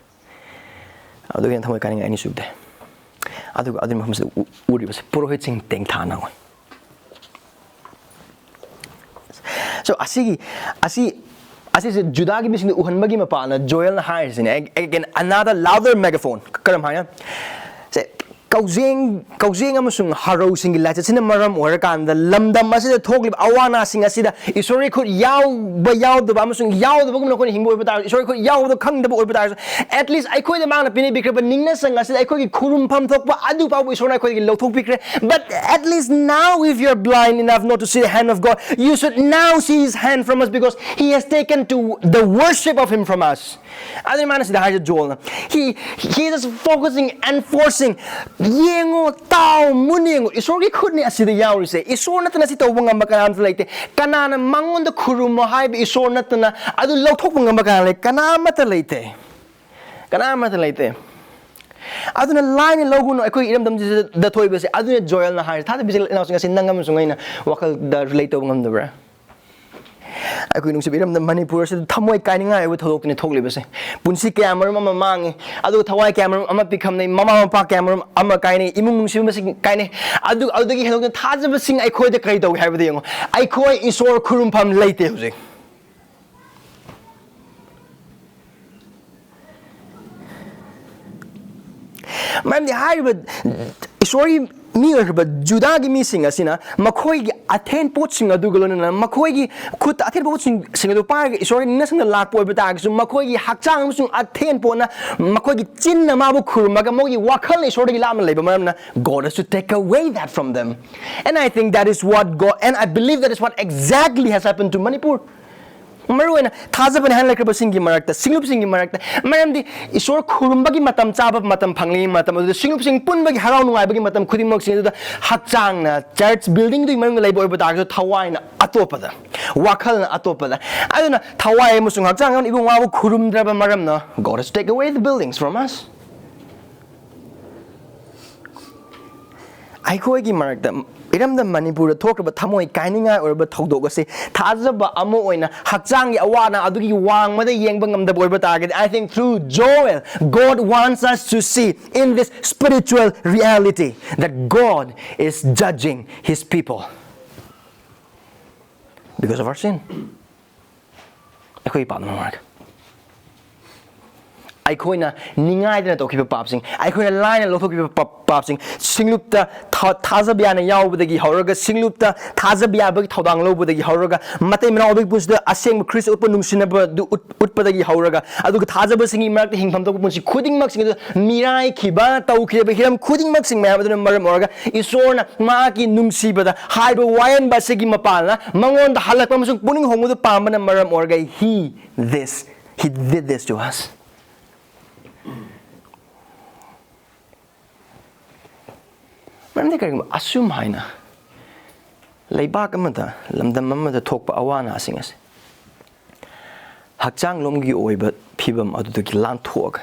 adu gen thamai kaning ani subde adu mahams uri bas purohit sing teng thana oi. So asi Judah gi mising uhanba gi mapana Joel na hires again another louder megaphone karam haya say Kaujing amasung haro singi lacha sina maram orakanda lamdam asida thoklib awana sing asida Esori khut yaw ba amasung yaw da bagum nakoni hingbo ibata Esori khut yaw da khang da ibata at least Eikhoigi mang na pini bikre ba ningna sang asida Eikhoigi khurum pham thokpa adu pa Esorna Eikhoigi lothok bikre. But at least now if you're blind enough not to see the hand of God, you should now see His hand from us because He has taken to the worship of Him from us. Adu man asida haja Joel he is focusing and forcing yengo tao muningo Esori khutni asida yauri se Esorna tana si tawbanga makanam laite kanana mangon da khurum hai be Esorna tana adu lothokbanga makana le kanamata laite aduna line loguno Eikhoigi iram dam da thoibe se aduna Joel na hai thada bisil na singa sinangam sungaina wakal da relate tawbangam dabra Eikhoigi nung sibiram da Manipur se thamoi kaininga ewe thodokni thoklibe se punsi camera mama mangi adu thawai camera ama pikham nei mama mapa camera ama kaine imung nung sibim sing kaine adu gi helok thajaba sing Eikhoigi da kai taw haibada yengo Eikhoigi Esor khurum pham leite hojik Mam di hariba Esori mi ba Judah gi mi sing asina Makhoigi athen pot sing adu galona Makhoigi khut athen pot sing adu par Esori nasang lak poi bata gi Makhoigi hakchang sung athen pot na Makhoigi chin na mabu khurumaga mogi wakhal Esori gi lam leiba maram na God has to take away that from them. And I think that is what God, and I believe that is what exactly has happened to Manipur. Maruena thazabani han lakraba singi marakta singlup singi marakta maramdi Esor khurumbagi matam chaba matam phangli matam adu singlup sing punbagi harau nungai bagi matam khudimok sing adu hakchang na church building du maram leibo ibata thawai na atopada wakhal na atopada aduna thawai musung hakchang ibung wabu khurumdraba maram na God has to take away the buildings from us. Eikhoigi marakta Iram the Manipur talk about Tamoi Kaininga or about Todogasi, Tazaba Amoina, Hatsangi Awana, Adugi Wang, Mother Yangbang the boy target. I think through Joel, God wants us to see in this spiritual reality that God is judging his people because of our sin. Aikoina ningai na tokiba papsing aikoina line lo tokiba papsing singlupta thazabiana yaubudagi horaga singlupta thazabiya bagi thodang lobudagi horaga matay mena obik pusda aseng Christ utpa nungsinaba utpadagi horaga aduga thazaba singi marak hingpham tok punsi khuding mak sing mirai khiba taukheba hiram khuding mak sing mayabaduna maram oraga Esorna mahakki nungsibada haiba wayenbasingda mapalna mangonda halakpa amasung puning hongudu pambana maram oraga he did this to us. Assume haina Laibak amata lamdam amata thokpa awana asingas Hakchang lomgi oiba pibam aduki lan thok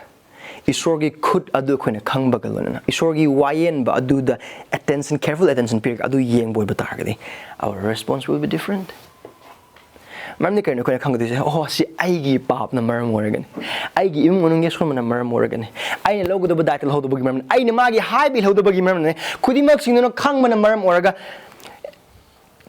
Isorgi khut adu khoina khangba galona Isorgi wayenba adu the attention careful attention period adu yeng boy batargadi our response will be different. Maram ni koina khangdi oh si aigi pap na maram oragan aigi imungung yeskhom na maram oragan aina logo do badakal hodo bagi maram aina magi haibil hodo bagi maram ne khudimak singno khangma na maram oraga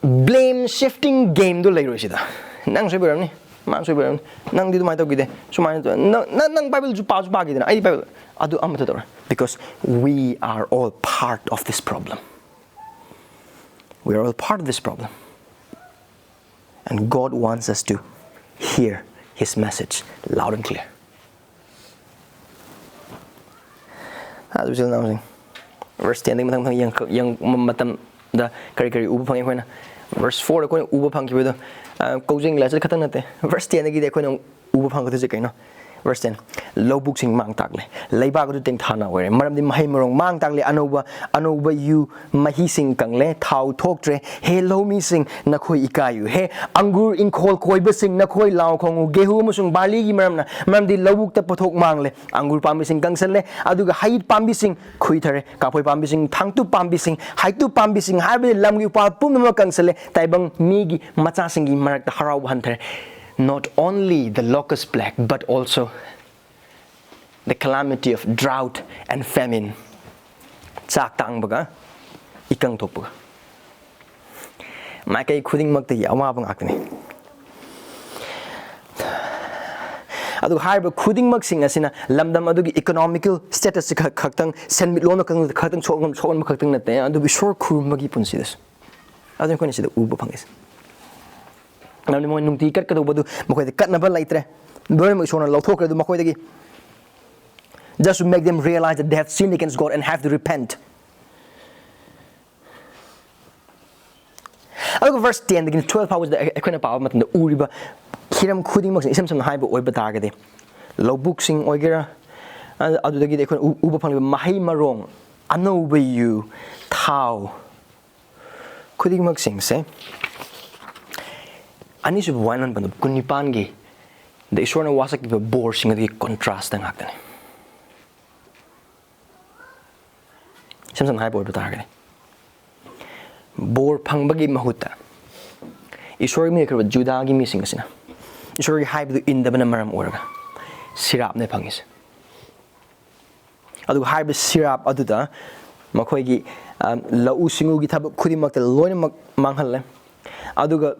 blame shifting game do leiro sida nang soi baram ni man soi baram nang di do mai togide sumai nang bible ju pa gidena ai bible adu amata dor because we are all part of this problem. We are all part of this problem. And God wants us to hear his message loud and clear. Verse 10 verse 4 verse 10 Verse 10 Lobuk sing mang takle Laibak du ting thana were maram di mahi marong mang takle anoba you mahi sing kangle thau thoktre he lomi sing nakhoi ikayu he angur in khol koiba sing nakhoi law khongu gehu amasung barli gi maram di lobuk ta pothok mangle angur pambi sing kangsanle aduga hait pambi sing khuithare kapoi pambi sing thangtu pambi sing haitu pambi sing harbe lamgi pa pumma kangsale taibang migi macha singi marak ta harau hanthare. Not only the locust plague, but also the calamity of drought and famine. Chak tang baga, ikang tok baga. Makai khuding magta yawa bang akne. Adu harba khuding mag sing asina lamdam adu economical status khaktang senmit lono kang khaktang chogam khaktang nate adu bi short khum magi punsidas. Adu ko ni sida uba phangis. Now the morning tea cut Badu, Mako cut never later. Very much on a lot of the just to make them realize that they have sinned against God and have to repent. I look at verse 10, the 12 hours the equina power the Uriba, Kiram Kuding Mox, some high but over target. Low booksing Oigera, and I'll do the Ubapang Mahi Marong, I know where you, Tau Kuding Moxing, say. Ani sub wainan panu kunipangi the Esorna wasak iba bor singa di contrast ang haktan. Samsam hai bor bataragani. Bor pangbagi mahuta. Esor mi kerba Judah gi missing asina. Esor gi hai bu inda bana maram oraga. Sirap ne pangis. Adu hai bu sirap aduda makhoi gi lau singu gi thab khudimak te loina manghal le. Aduga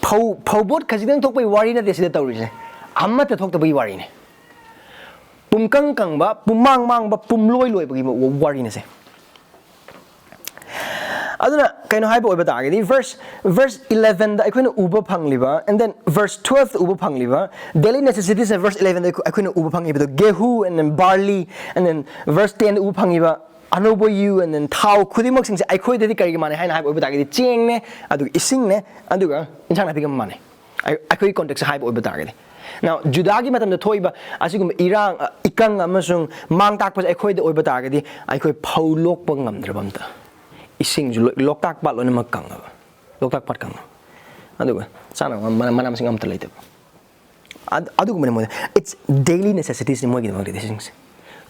Pobot Kazidang talk by Warina, they said the Tauris. Amata talked about Warine. Pumkang Kangba, Pumang Mang, but Pumloy Warine. I don't know, kind of hypo about verse 11, the Equina Uber Pangliva, and then verse 12, the Uber Pangliva, daily necessities, and verse 11, the Equina Uber Pangliva, the Gehu, and then barley, and then verse 10, the Uber Pangliva. Anobo you and then Tau Kudimok sings I quit the Kariman High over the Ching, Adu Ising, Aduga, in China big money. I quit context high over target. Now, Judagi Matam the Toiba, as you can Iran, Ikang, Amasung, Mangtak was I quit the over target, I quit Paulok Bangam Drabanta. Ising Lokak Balon Makanga, Lokak Patkanga. Aduga, Sana, Manam sing to later. Adu, it's daily necessities in Mogi things.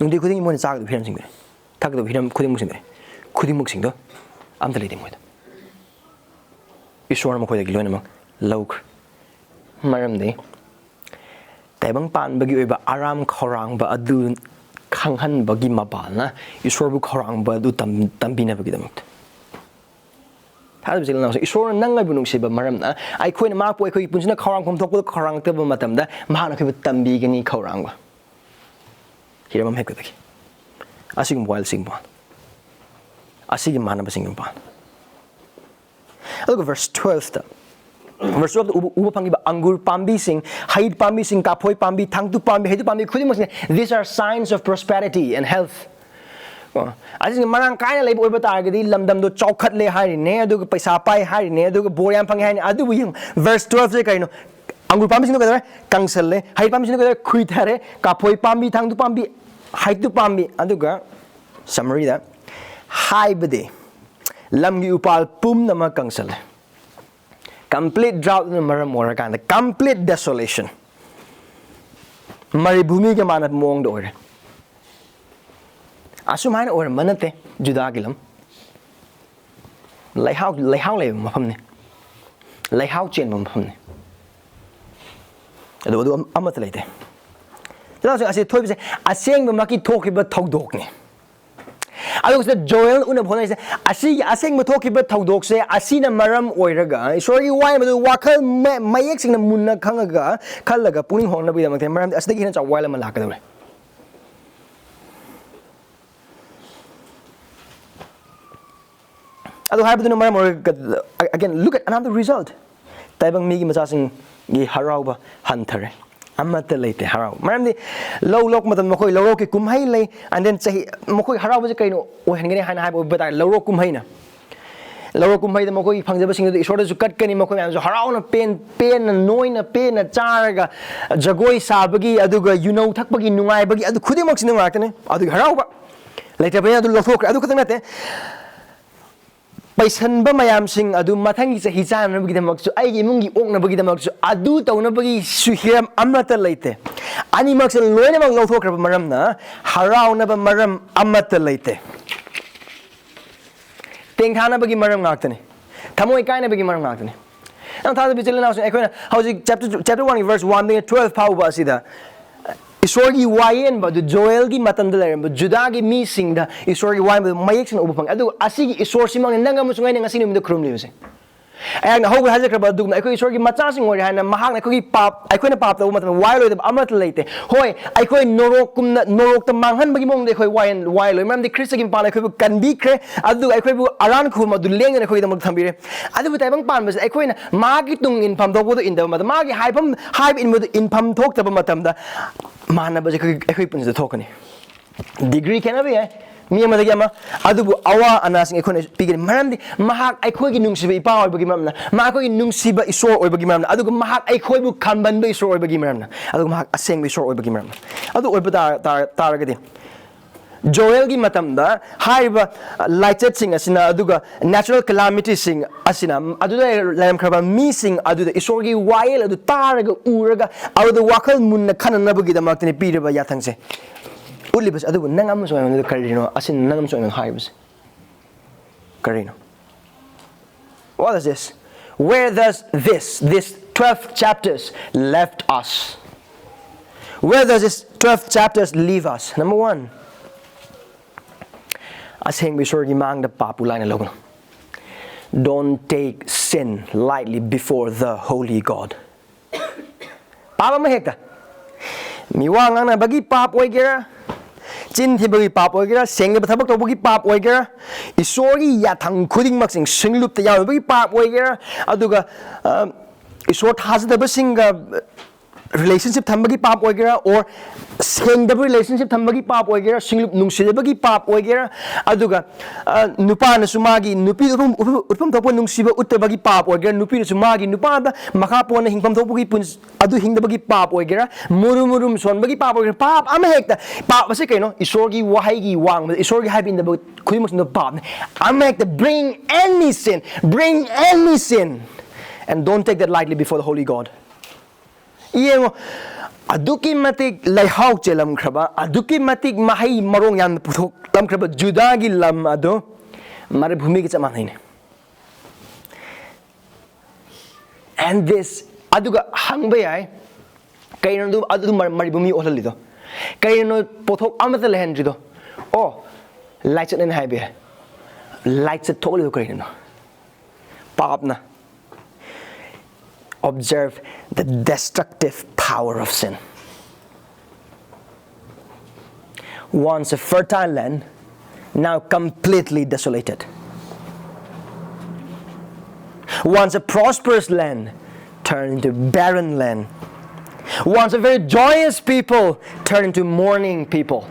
No, they couldn't even talk to him. Tak do hiram kuding musin dere. khudimuk amta leite moida Esorna makhoi dagi loina mak lauk maram de taibang pan bagi oiba aram khorang ba adu khanghan bagi mabal na Esorbu khorang ba adu tambina bagi damak Hal bilang Esorna nang ngai bunung siba maram na Eikhoina Mapu Eikhoigi punsina khorang phom thok khorang te ba matam da mahana khoi tambi gani khorang ba hiramam hek dagi asigum wayelsingba asigum manipur Look at verse 12 ta. Verse 12 uba pangiba angur pambi sing, haid pambi sing, kapoi pambi, tangtu pambi, heitu pambi, khudimuk. These are signs of prosperity and health. Asing marang kaya lay oiba targadi lamdam do chawkhat le hari ne adu paisa pai hari ne adu boryam phangi hari adu yung verse 12 se kaino angur pambi sing kadare kangsal le haid pambi sing kadare khuithare kapoi pambi tangtu pambi haitu pambi adu ga summary da haibade lamgi upal pum nama kangsal complete drought na maram orakanda complete desolation maribhumi ke manat mong do ore asumhaina or manate juda gilam laihau le mafam ne laihau chen mafam ne adu amat leite tala ase thoi se asengba maki thokiba thodok ne Alu sa Joel una phone se asing mathoki ba thodok se asina maram oiraga sorry why madu wakal mayek sing na munna khangaga khallaga pukning hongna bi damak maram asdagi hina chawala ma lakadore Alu haibadu na maram again look at another result taibang migi masasing gi harauba hanthare amata leite harau maram di low matam makoi low ke kumhai le and then sahi makoi harau ba kaino o hangene hana hai ba ta low kumhai na low kumhai da makoi phangjaba sing da isor da kat kani makoi am so harau na pen na noi na pen na charaga jagoi sabagi aduga thakbagi nungai bagi adu khudimak sin ngakne adu harau ba leite ba adu lothok adu khatang nate Paisanba mayam sing adu mathangi sa hijam na bagi damak su ai imungi ok na bagi damak su adu taw na bagi suhiram amata leite ani mak sa loina mak lothokra maram na harau na ba maram amata leite tengthana bagi maram ngaktane thamoi kai na bagi maram ngaktane ang thada bichil na Eikhoina hauji chapter 1 verse 1 de 12 pau ba sida Esorgi Wayenba the Joel gi matam da lerem Juda gi mi singda Esorgi Wayenba mayek sin ubapang adu asigi Esor simang nangam sungai nang asini mdo krum liuse ay na hoga hajakra ba dugna Eikhoigi Esorgi macha sing ori hana mahak na Eikhoigi pap Eikhoina pap da matam waylo da amat leite hoi Eikhoigi norok ta manghan bagi mong de Eikhoigi waylo mam de Krista gi pala Eikhoigi kanbi kre adu Eikhoigi aran khu ma du leng na Eikhoigi da mag thambire adu bu taibang pan ba Eikhoina magi tung in pam do in da magi haipam haip in pam thok ta ba matam da Mana baca Eikhoigi pun thokani degree kana be mi amada ama adubu awa anasing Eikhoina pigin marandi mahak Eikhoigi nungsiba ipa oi bagi mamna mahakoi nungsiba isor oi bagi mamna adugu mahak Eikhoigi bu kanban be isor oi bagi mamna adugu mahak aseng be isor oi bagi mamna adu oi bata taragadi Joel gi matam da haiba lighted sing asina aduga natural calamity sing asina aduda lam kraba mi sing aduda isorgi wayel adu taraga uraga adu wakal munna khanana bagi da maktani piraba yathangse ulibas adu nangam so anu karino asin nangam so anu haibas karino what is this where does this 12 chapters left us where does this 12 chapters leave us number 1 Aseng Esorgi mang da papulai na logo. Don't take sin lightly before the holy God. Papa mahekta. Miwang na bagi pap oigera. Chin thi bagi pap oigera, seng ba thabak to bagi pap oigera. Esorgi yathang khuding maksing singlup ta yaw bagi pap oigera. Aduga Esor thazda ba singa relationship thambagi pap oigera or sengdab relationship thambagi pap oigera singlup nungsidabagi pap oigera aduga nupa na sumagi nupi upam thokpa nungsiba uttabagi pap oigera nupi na sumagi nupa da makhapo na hingpam thokpagi pun adu hingdabagi pap oigera murum sonbagi pap oigera pap ama hekta pap ase kaino Esorgi wahaigi wang Esorgi habin da khuimus no pap ama hekta bring any sin and don't take that lightly before the holy God Yengo aduki matik laihau chelam kraba aduki matik mahai marong yan puthok lam kraba Juda gi lam ado maribhumi ki chama nahi. And this aduga hangba yai kaino du adu maribhumi olali do kaino pothok amata lehendri do oh lights in hai be lights totally kaino papna. Observe the destructive power of sin. Once a fertile land, now completely desolated. Once a prosperous land, turned into barren land. Once a very joyous people, turned into mourning people.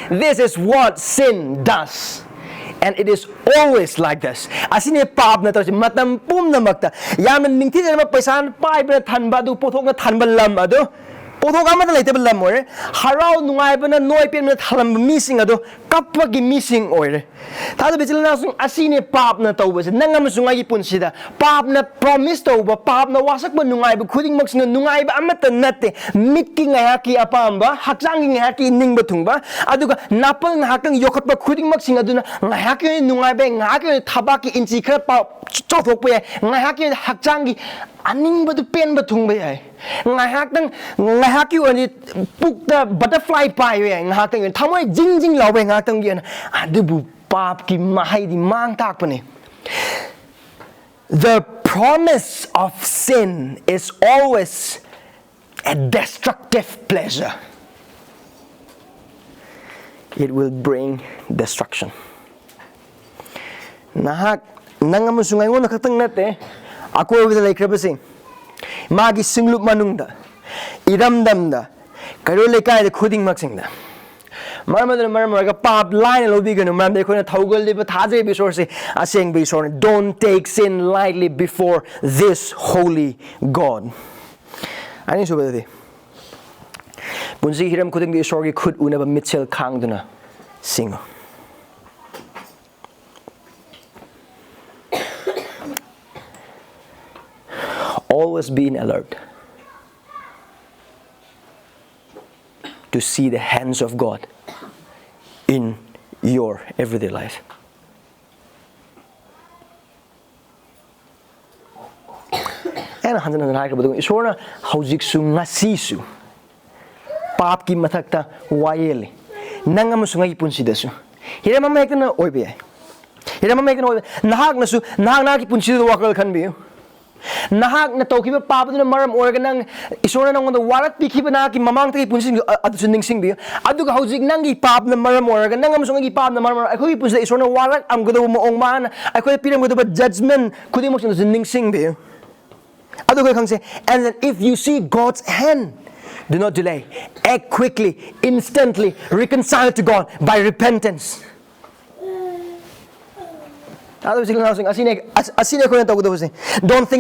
This is what sin does. And it is always like this. Asine pap na to matam pum na makta. Yam ningti na paisan pai na thanba du pothok na thanba lam ado. Pothok ama na leite lam ore. Harau nungai ba na noi pen na thalam missing ado. Kapwa gi missing ore. Tado bichil na sung asine pap na to ba nangam sungai gi punsida. Pap na promise to ba pap na wasak ba nungai ba khuding mak sing nungai ba amata natte. Mit ki ngai ki apam ba hakjang gi ngai ki ning ba thung ba. Aduga napal na hakang yokot ba khuding mak sing aduna ngai ki nungai ba ngai ki thaba ki inchi khra pa chothok pa ngai ki hakjang gi aning ba du pen ba thung ba ai. Ngai hak ki oni puk da butterfly pai we ngai tang thamoi jing jing law ba ngai tang gi adubu pap ki mahai di mang tak pa ni. The promise of sin is always a destructive pleasure. It will bring destruction. Nahak nangam sungai ngon khatang nate ako with like rabasi magi singlup manungda iram damda karo lekai de khuding maksingda maram pap line lo bigano mam de khona thaugal de thaje bi source aseng bi source. Don't take sin lightly before this holy God. Ani subade punsi hiram khuding bi source khud unaba mitchel khangduna singo. Always be in alert to see the hands of God in your everyday life. And Esorna haujiksu ngasisu pap ki mathakta wayelli nangam sungai punsidasu hirama mekna oibe hirama mekna oibe nahak nasu nahak ki punsidu wakal khanbiu nahak na tokiba papa na maram orga nang Esorna nang the warak pikiba na ki mamang taki punsing adu ningsing bi adu ka hojik nang gi pap na maram orga nang amsong gi pap na maram ai khoi punsa Esorna warak am godo mo ong man ai khoi piram godo judgment khudi mo ningsing bi adu ka khangse. And then if you see God's hand, do not delay, act quickly, instantly, reconcile to God by repentance. Don't think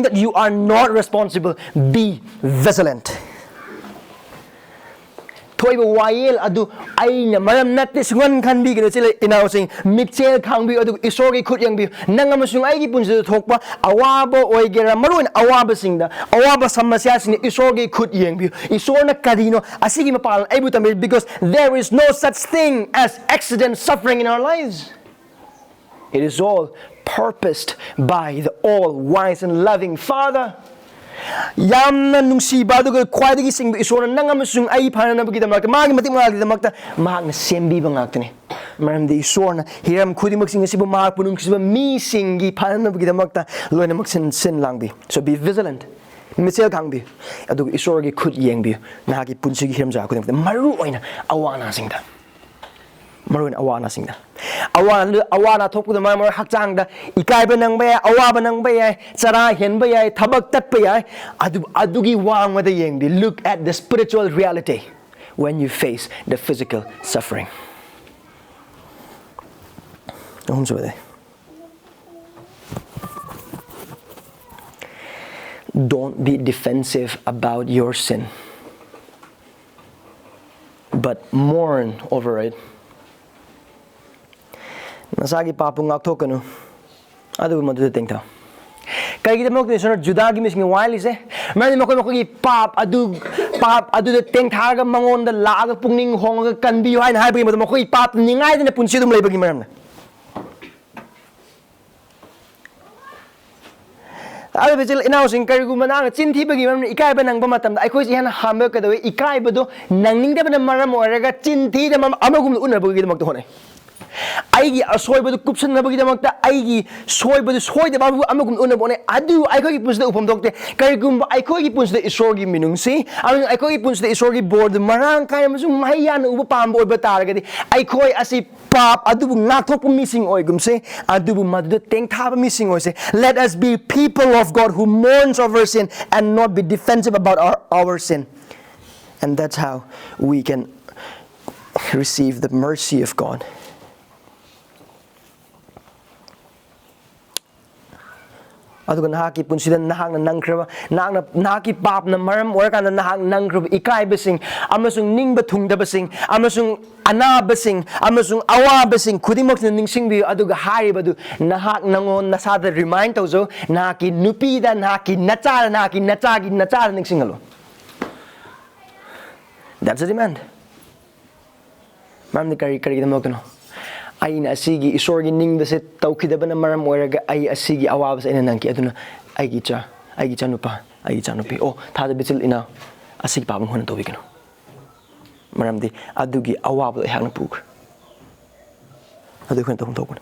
that you are not responsible. Be vigilant. Thoiba wayel adu aina maram natte sungan khan bi gena chile inau sing mitchel khang bi adu isorgi khut yang bi nangam sung ai gi punse thokpa awaba oigera maruin awaba singda awaba samasya sing isorgi khut yang bi Esorna kadino asigi mapal aibu tamil because there is no such thing as accident suffering in our lives. It is all purposed by the all-wise and loving Father. Yamna nungsiba aduga khwaidagi singba Esorna nangam sung ai phanana bagi damakta magi matik magi damakta magna sembi bangaktani maramdi Esorna hiram khudimak sing sibu mag punung siba mi singi phanana bagi damakta loina maksin sin langbi. So be vigilant. Michel kangbi aduga Esorgi khud yengbi nagi punsigi hiram ja khudam maru oina awana singda maruin awana singda awana thokpu da mar hakjang da ikai ba nang ba awa ba nang ba yai chara hen ba yai thabak tat ba yai adugi wang ma da yengbi. Look at the spiritual reality when you face the physical suffering. Don't be defensive about your sin, but mourn over it. Nasagi papung aktokanu adu madu tengta kai gida mok Esorna judagi mising wayelli se mani mako pap adu de teng thaga mangon da laga pukning hong kan bi hain hai bi mako pap ningai de punsi dum leibagi maram Ada betul inausing kari guma nang cinti bagi mana ikai benang pematam. Aku sih hanya hamil kedua ikai bedo nangning dah benang maram orang cinti dah mam amagum unar bagi kita maktu hone. Aigi soy bedo kupsan na bagi kita makta aigi soy bedo soy dah baru amagum unar bone. Adu Eikhoigi pun sudah upam dokte kari guma Eikhoigi pun sudah Esorgi minungsi. Amin Eikhoigi pun sudah Esorgi board marang kaya masuk mahian uba pambo betar kadi. Eikhoigi asi pap adu bu ngatok pu missing oi gumse adu bu madu teng thaba missing oi se. Let us be people of God who mourns over sin and not be defensive about our sin. And that's how we can receive the mercy of God. Aduga nahaki punsida nahang na nangkraba nahaki pap na maram orakan na nahang nangkraba ikai basing amasung ningba thungda basing amasung ana basing amasung awa basing khudimok na ningsing bi aduga hari badu nahak nangon nasada remind tawzo nahaki nupi da nahaki nacha ningsing halo. That's a demand. Maram ni kari kita no. Ay na asigi Esorgi ning base tawkidaba na maram oraga ay asigi awaba sa inanangki aduna ay gicha nupa oh thada bitil ina asigi pabang hona tobi kano maram di adugi awaba ay hang na puk adu khon tong tokon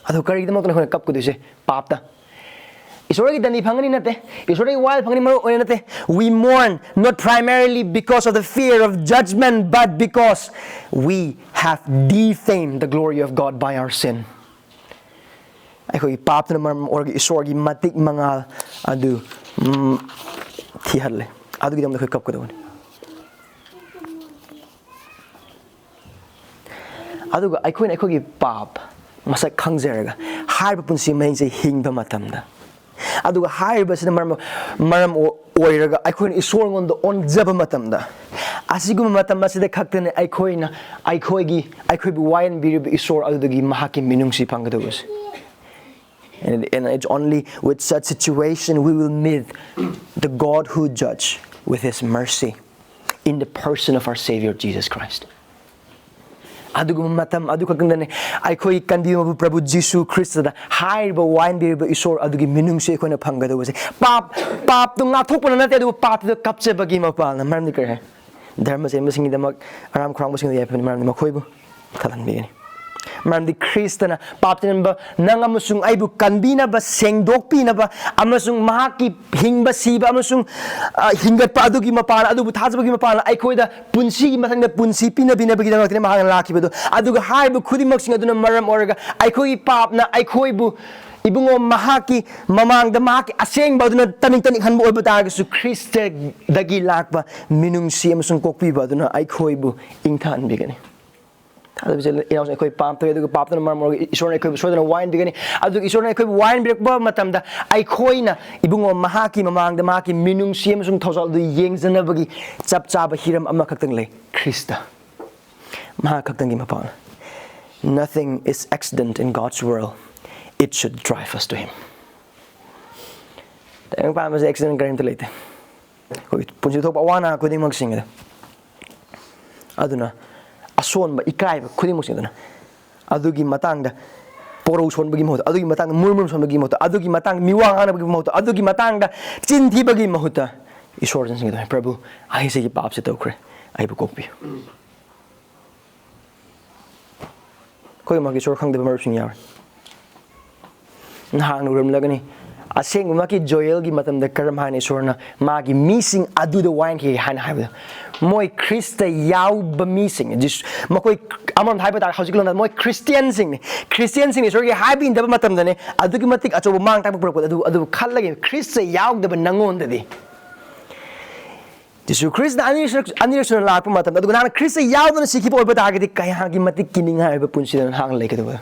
adu kari damo kana kap ko dise papta Esorgi dani phangani nate Esorgi wal phangani maro oy nate. We mourn not primarily because of the fear of judgment but because we have defamed the glory of God by our sin. Eikhoigi pap na maram orgi Esorgi matik mangal adu thihalle adu gidam na kap ko dawon adu Eikhoigi pap masak khangzeraga harba punsi main se hingba matamda aduga haiba sina maram oiraga Eikhoina Esor ngonda onjaba matamda asiguma matam masida khaktene Eikhoigi wayenbiriba Esor adudagi mahakki minungsi pangadawas. And it's only with such situation we will meet the God who judge with His mercy in the person of our Savior Jesus Christ. Aduga matam aduga kangdane Eikhoigi kandimabu Prabhu Jesus Christ da haiba wayenbiriba Esor adugi minungsi Eikhoina phangadawase pap tu ngathokpana nate adu pap tu kapche bagi mapal na maram dikare dharma se masingi damak aram khrang masingi yapani maram makhoibu thalan bigani maram di Kristana pap tinba nang amasung aibu kanbina ba sengdokpi ba amasung mahakki hingba siba amasung hingat pa adugi mapana adu thajbagi mapana Eikhoida punsi mathangda punsi pina bina bagi dang mahang lakibedo aduga haibu khudimok sing aduna maram oraga Eikhoigi pap na Eikhoibu Ebungo mahakki mamangda mahakki asengba aduna taning hanbo oiba targasu Krista dagi lakba minungsi amasung kokpiba aduna Eikhoibu ingthan bigani Ada bisa inaus Eikhoigi pap to aduga pap na maram Esorna Eikhoigi sodana wine bigani aduga Esorna Eikhoigi wine birkba matamda Eikhoina Ebungo mahakki mamangda mahakki minungsi amasung thosal du yengzana bagi chap chaba hiram ama khaktang le Krista mahak khaktangi mapana. Nothing is accident in God's world. It should drive us to Him. Tayong pa mas accident karim to late. Koi punsi thok awana ko ding magsing da. Aduna ason ba ikai ba khuding magsing aduna. Adugi matang da poro son bagi mahut adugi matang murmur son bagi mahut adugi matang miwang ana bagi mahut adugi matang da chinthi bagi mahuta Esor sing da Prabhu ai se pap se tokre ai bu kokpi. Koi magi Esor khang de mar sing yar. Nahang nuram lagani asengba ki joel gi matam da karam han Esorna magi missing adu the wine ki han haibda moi Krista yaw ba missing just makoi amon haiba ta hausiklo moi Christian sing Esorgi haibin da matam da ne adu ki matik achob mang ta pro adu khallagi Krista yaw da nangon da di Jesu Krista anirson la pa matam adu na Krista yaw da sikhi po ba ta gi kaya gi matik kining haiba punsi da hang le ke da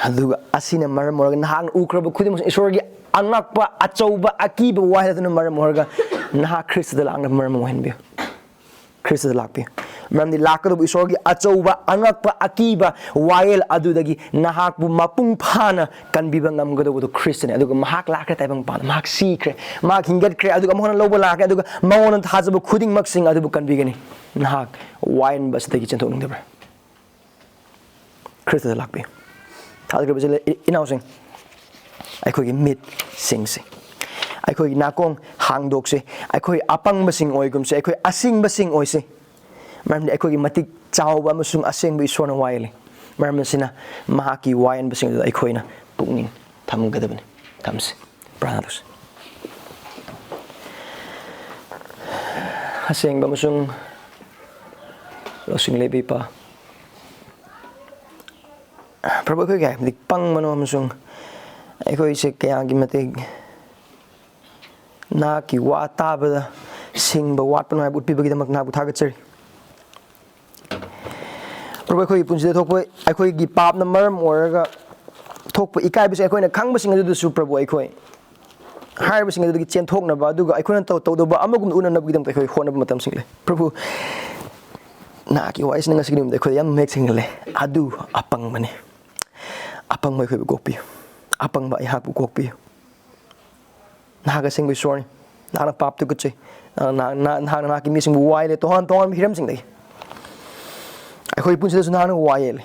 aduga asina maram morga nahang ukraba khudimos Esorgi angakpa achauba akiba wahaduna maram morga nah Krista da lang maram wahenbi Krista da lakpi maram di lakado Esorgi achauba angakpa akiba wayel adudagi nahak bu mapung phana kanbiba ngamgado bu Krista ne aduga mahak lakre taibang pa mahak sikre mahak hingat kre aduga mohana lobo lakre aduga mawon thajaba khuding maksing adubu kanbigani nahak wayen bas dagi chentok ningdabra ꯈ꯭ꯔꯤꯁꯇꯗ ꯂꯥꯛꯄꯤꯌꯨ ꯊꯥꯖꯈ꯭ꯔꯕ ꯏꯅꯥꯎꯁꯤꯡ ꯑꯩꯈꯣꯏꯒꯤ ꯃꯤꯠꯁꯤꯡꯁꯦ ꯑꯩꯈꯣꯏꯒꯤ ꯅꯥꯀꯣꯡ ꯍꯥꯡꯗꯣꯛꯁꯦ ꯑꯩꯈꯣꯏ ꯑꯄꯪꯕꯁꯤꯡ ꯑꯣꯏꯒꯨꯝꯁꯦ ꯑꯩꯈꯣꯏ ꯑꯁꯤꯡꯕꯁꯤꯡ ꯑꯣꯏꯁꯦ ꯃꯔꯝꯗꯤ ꯑꯩꯈꯣꯏꯒꯤ ꯃꯇꯤꯛ ꯆꯥꯎꯕ ꯑꯃꯁꯨꯡ ꯑꯁꯦꯡꯕ ꯏꯁꯣꯔꯅ ꯋꯥꯌꯦꯜꯂꯤ ꯃꯔꯝ ꯑꯁꯤꯅ ꯃꯍꯥꯛꯀꯤ ꯋꯥꯌꯦꯟꯕꯁꯤꯡ ꯑꯗꯨꯗ ꯑꯩꯈꯣꯏꯅ ꯄꯨꯛꯅꯤꯡ ꯊꯝꯒꯗꯕꯅꯤ ꯊꯝꯁꯤ ꯄ꯭ꯔꯥꯔꯊꯅꯥ ꯇꯧꯁꯤ ꯑꯁꯦꯡꯕ ꯑꯃꯁꯨꯡ ꯂꯧꯁꯤꯡ ꯂꯩꯕ ꯏꯄꯥ ꯄ꯭ꯔꯚꯨ ꯑꯩꯈꯣꯏꯒꯤ ꯍꯥꯏꯕꯗꯤ ꯄꯪꯕꯅꯣ ꯑꯃꯁꯨꯡ ꯑꯩꯈꯣꯏꯁꯦ ꯀꯌꯥꯒꯤ ꯃꯇꯤꯛ ꯅꯍꯥꯛꯀꯤ ꯋꯥ ꯇꯥꯕꯗ ꯁꯤꯡꯕ ꯋꯥꯠꯄꯅꯣ ꯍꯥꯏꯕ ꯎꯠꯄꯤꯕꯒꯤꯗꯃꯛ ꯅꯍꯥꯛꯄꯨ ꯊꯥꯒꯠꯆꯔꯤ ꯄ꯭ꯔꯚꯨ ꯑꯩꯈꯣꯏꯒꯤ ꯄꯨꯟꯁꯤꯗ ꯊꯣꯛꯄ ꯑꯩꯈꯣꯏꯒꯤ ꯄꯥꯞꯅ ꯃꯔꯝ ꯑꯣꯏꯔꯒ ꯊꯣꯛꯄ ꯏꯀꯥꯏꯕꯁꯦ ꯑꯩꯈꯣꯏꯅ ꯈꯪꯕꯁꯤꯡ ꯑꯗꯨꯗꯁꯨ ꯄ꯭ꯔꯚꯨ ꯑꯩꯈꯣꯏ ꯍꯥꯏꯔꯤꯕꯁꯤꯡ ꯑꯗꯨꯗꯒꯤ ꯆꯦꯟꯊꯣꯛꯅꯕ ꯑꯗꯨꯒ ꯑꯩꯈꯣꯏꯅ ꯇꯧꯗꯧꯕ ꯑꯃꯒꯨꯝꯅ ꯎꯅꯅꯕꯒꯤꯗꯃꯛꯇ ꯑꯩꯈꯣꯏ ꯍꯣꯠꯅꯕ ꯃꯇꯝꯁꯤꯡ ꯂꯩ ꯄ꯭ꯔꯚꯨ ꯅꯍꯥꯛꯀꯤ ꯋꯥꯔꯤꯁꯤꯅ ꯉꯁꯤꯒꯤ ꯅꯨꯃꯤꯠꯇ ꯑꯩꯈꯣꯏꯗ ꯌꯥꯝ ꯃꯌꯦꯛ ꯁꯦꯡꯍꯜꯂꯦ ꯑꯗꯨ ꯑꯄꯪꯕꯅꯤ ꯑꯄꯪꯕ ꯑꯩꯈꯣꯏꯕꯨ ꯀꯣꯛꯄꯤꯌꯨ ꯑꯄꯪꯕ ꯑꯩꯍꯥꯛꯄꯨ ꯀꯣꯛꯄꯤꯌꯨ ꯅꯍꯥꯛ ꯑꯁꯦꯡꯕ ꯏꯁꯣꯔꯅꯤ ꯅꯍꯥꯛꯅ ꯄꯥꯞ ꯇꯨꯀꯠꯆꯩ ꯅꯍꯥꯛꯅ ꯅꯍꯥꯛꯀꯤ ꯃꯤꯁꯤꯡꯕꯨ ꯋꯥꯌꯦꯜꯂꯦ ꯇꯣꯉꯥꯟ ꯇꯣꯉꯥꯟꯕ ꯍꯤꯔꯝꯁꯤꯡꯗꯒꯤ ꯑꯩꯈꯣꯏ ꯄꯨꯟꯁꯤꯗꯁꯨ ꯅꯍꯥꯛꯅ ꯋꯥꯌꯦꯜꯂꯦ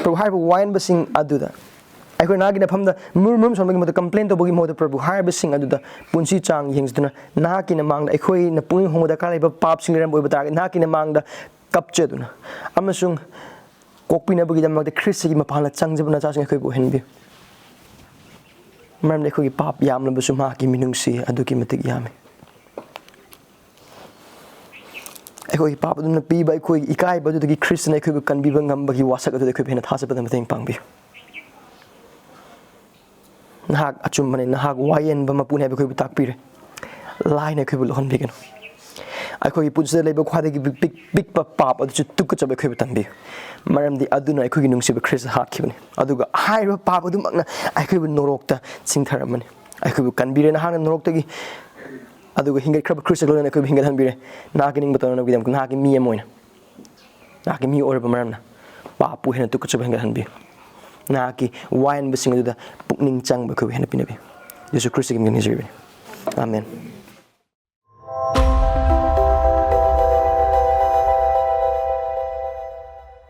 ꯄ꯭ꯔꯚꯨ ꯍꯥꯏꯔꯤꯕ ꯋꯥꯌꯦꯟꯕꯁꯤꯡ ꯑꯗꯨꯗ ꯑꯩꯈꯣꯏ ꯅꯍꯥꯛꯀꯤ ꯅꯐꯝꯗ ꯃꯨꯔꯨꯝ ꯁꯣꯟꯕꯒꯤ ꯃꯍꯨꯠꯇ ꯀꯝꯄ꯭ꯂꯦꯟ ꯇꯧꯕꯒꯤ ꯃꯍꯨꯠꯇ ꯄ꯭ꯔꯚꯨ ꯍꯥꯏꯔꯤꯕꯁꯤꯡ ꯑꯗꯨꯗ ꯄꯨꯟꯁꯤ ꯆꯥꯡ ꯌꯦꯡꯖꯗꯨꯅ ꯅꯍꯥꯛꯀꯤ ꯅꯃꯥꯡꯗ ꯑꯩꯈꯣꯏꯅ ꯄꯨꯛꯅꯤꯡ ꯍꯣꯡꯕ ꯗꯔꯀꯥꯔ ꯂꯩꯕ ꯄꯥꯞꯁꯤꯡ ꯂꯩꯔꯝꯕ ꯑꯣꯏꯕ ꯇꯥꯔꯒꯗꯤ ꯅꯍꯥꯛꯀꯤ ꯅꯃꯥꯡꯗ ꯀꯞꯆꯗꯨꯅ ꯑꯃꯁꯨꯡ ꯀꯣꯛꯄꯤꯅꯕꯒꯤꯗꯃꯛꯇ ꯈ꯭ꯔꯤꯁꯇꯒꯤ ꯃꯄꯥꯟꯗ ꯆꯪꯖꯕ ꯅꯆꯥꯁꯤꯡ ꯑꯩꯈꯣꯏꯕꯨ ꯑꯣꯏꯍꯟꯕꯤꯌꯨ ꯃꯔꯝꯗꯤ ꯑꯩꯈꯣꯏꯒꯤ ꯄꯥꯞ ꯌꯥꯝꯂꯕꯁꯨ ꯃꯍꯥꯛꯀꯤ ꯃꯤꯅꯨꯡꯁꯤ ꯑꯗꯨꯛꯀꯤ ꯃꯇꯤꯛ ꯌꯥꯝꯃꯤ ꯑꯩꯈꯣꯏꯒꯤ ꯄꯥꯞ ꯑꯗꯨꯅ ꯄꯤꯕ ꯑꯩꯈꯣꯏꯒꯤ ꯏꯀꯥꯏꯕ ꯑꯗꯨꯗꯒꯤ ꯈ꯭ꯔꯤꯁꯇꯅ ꯑꯩꯈꯣꯏꯕꯨ ꯀꯟꯕꯤꯕ ꯉꯝꯕꯒꯤ ꯋꯥꯁꯛ ꯑꯗꯨꯗ ꯑꯩꯈꯣꯏꯕꯨ ꯍꯦꯟꯅ ꯊꯥꯖꯕꯗ ꯃꯇꯦꯡ ꯄꯥꯡꯕꯤꯌꯨ ꯅꯍꯥꯛ ꯑꯆꯨꯝꯕꯅꯤ ꯅꯍꯥꯛ ꯋꯥꯌꯦꯟꯕ ꯃꯄꯨꯅꯤ ꯍꯥꯏꯕ ꯑꯩꯈꯣꯏꯕꯨ ꯇꯥꯛꯄꯤꯔꯦ ꯂꯥꯏꯅ ꯑꯩꯈꯣꯏꯕు ꯂꯧꯍꯟꯕꯤꯒꯅꯨ ꯑꯩꯈꯣꯏꯒꯤ ꯄꯨꯟꯁꯤꯗ ꯂꯩꯕ ꯈ꯭ꯋꯥꯏꯗꯒꯤ ꯄꯤꯛꯄ ꯄꯥꯞ ꯑꯗꯨꯁꯨ ꯇꯨꯀꯠꯆꯕ ꯑꯩꯈꯣꯏꯕꯨ ꯇꯝꯕꯤꯌꯨ ꯃꯔꯝꯗꯤ ꯑꯗꯨꯅ ꯑꯩꯈꯣꯏꯒꯤ ꯅꯨꯡꯁꯤꯕ ꯈ꯭ꯔꯤꯁꯇ ꯍꯥꯠꯈꯤꯕꯅꯤ ꯑꯗꯨꯒ ꯍꯥꯏꯔꯤꯕ ꯄꯥꯞ ꯑꯗꯨꯃꯛꯅ ꯑꯩꯈꯣꯏꯕꯨ ꯅꯣꯔꯣꯛꯇ ꯆꯤꯡꯊꯔꯝꯕꯅꯤ ꯑꯩꯈꯣꯏꯕꯨ ꯀꯟꯕꯤꯔꯦ ꯅꯍꯥꯛꯅ ꯅꯣꯔꯣꯛꯇꯒꯤ ꯑꯗꯨꯒ ꯍꯤꯡꯒꯠꯈ꯭ꯔꯕ ꯈ꯭ꯔꯤꯁꯇ ꯂꯣꯏꯅꯅ ꯑꯩꯈꯣꯏꯕꯨ ꯍꯤꯡꯒꯠꯍꯟꯕꯤꯔꯦ ꯅꯍꯥꯛꯀꯤ ꯅꯤꯡꯕ ꯇꯧꯅꯕꯒꯤꯗꯃꯛ ꯅꯍꯥꯛꯀꯤ ꯃꯤ ꯑꯃ ꯑꯣꯏꯅ ꯅꯍꯥꯛꯀꯤ ꯃꯤ ꯑꯣꯏꯔꯕ ꯃꯔꯝꯅ ꯄꯥꯞꯄꯨ ꯍꯦꯟꯅ ꯇꯨꯀꯠꯆꯕ ꯍꯦꯟꯒꯠꯍꯟꯕꯤꯌꯨ ꯅꯍꯥꯛꯀꯤ ꯋꯥꯌꯦꯟꯕꯁꯤꯡ ꯑꯗꯨꯗ ꯄꯨꯛꯅꯤꯡ ꯆꯪꯕ ꯑꯩꯈꯣꯏꯕꯨ ꯍꯦꯟꯅ ꯄꯤꯅꯕꯤꯌꯨ ꯌꯦꯁꯨ ꯈ꯭ꯔꯤꯁꯇꯒꯤ ꯃꯤꯡꯗ ꯅꯤꯖꯔꯤꯕꯅꯤ ꯑꯥꯃꯦꯟ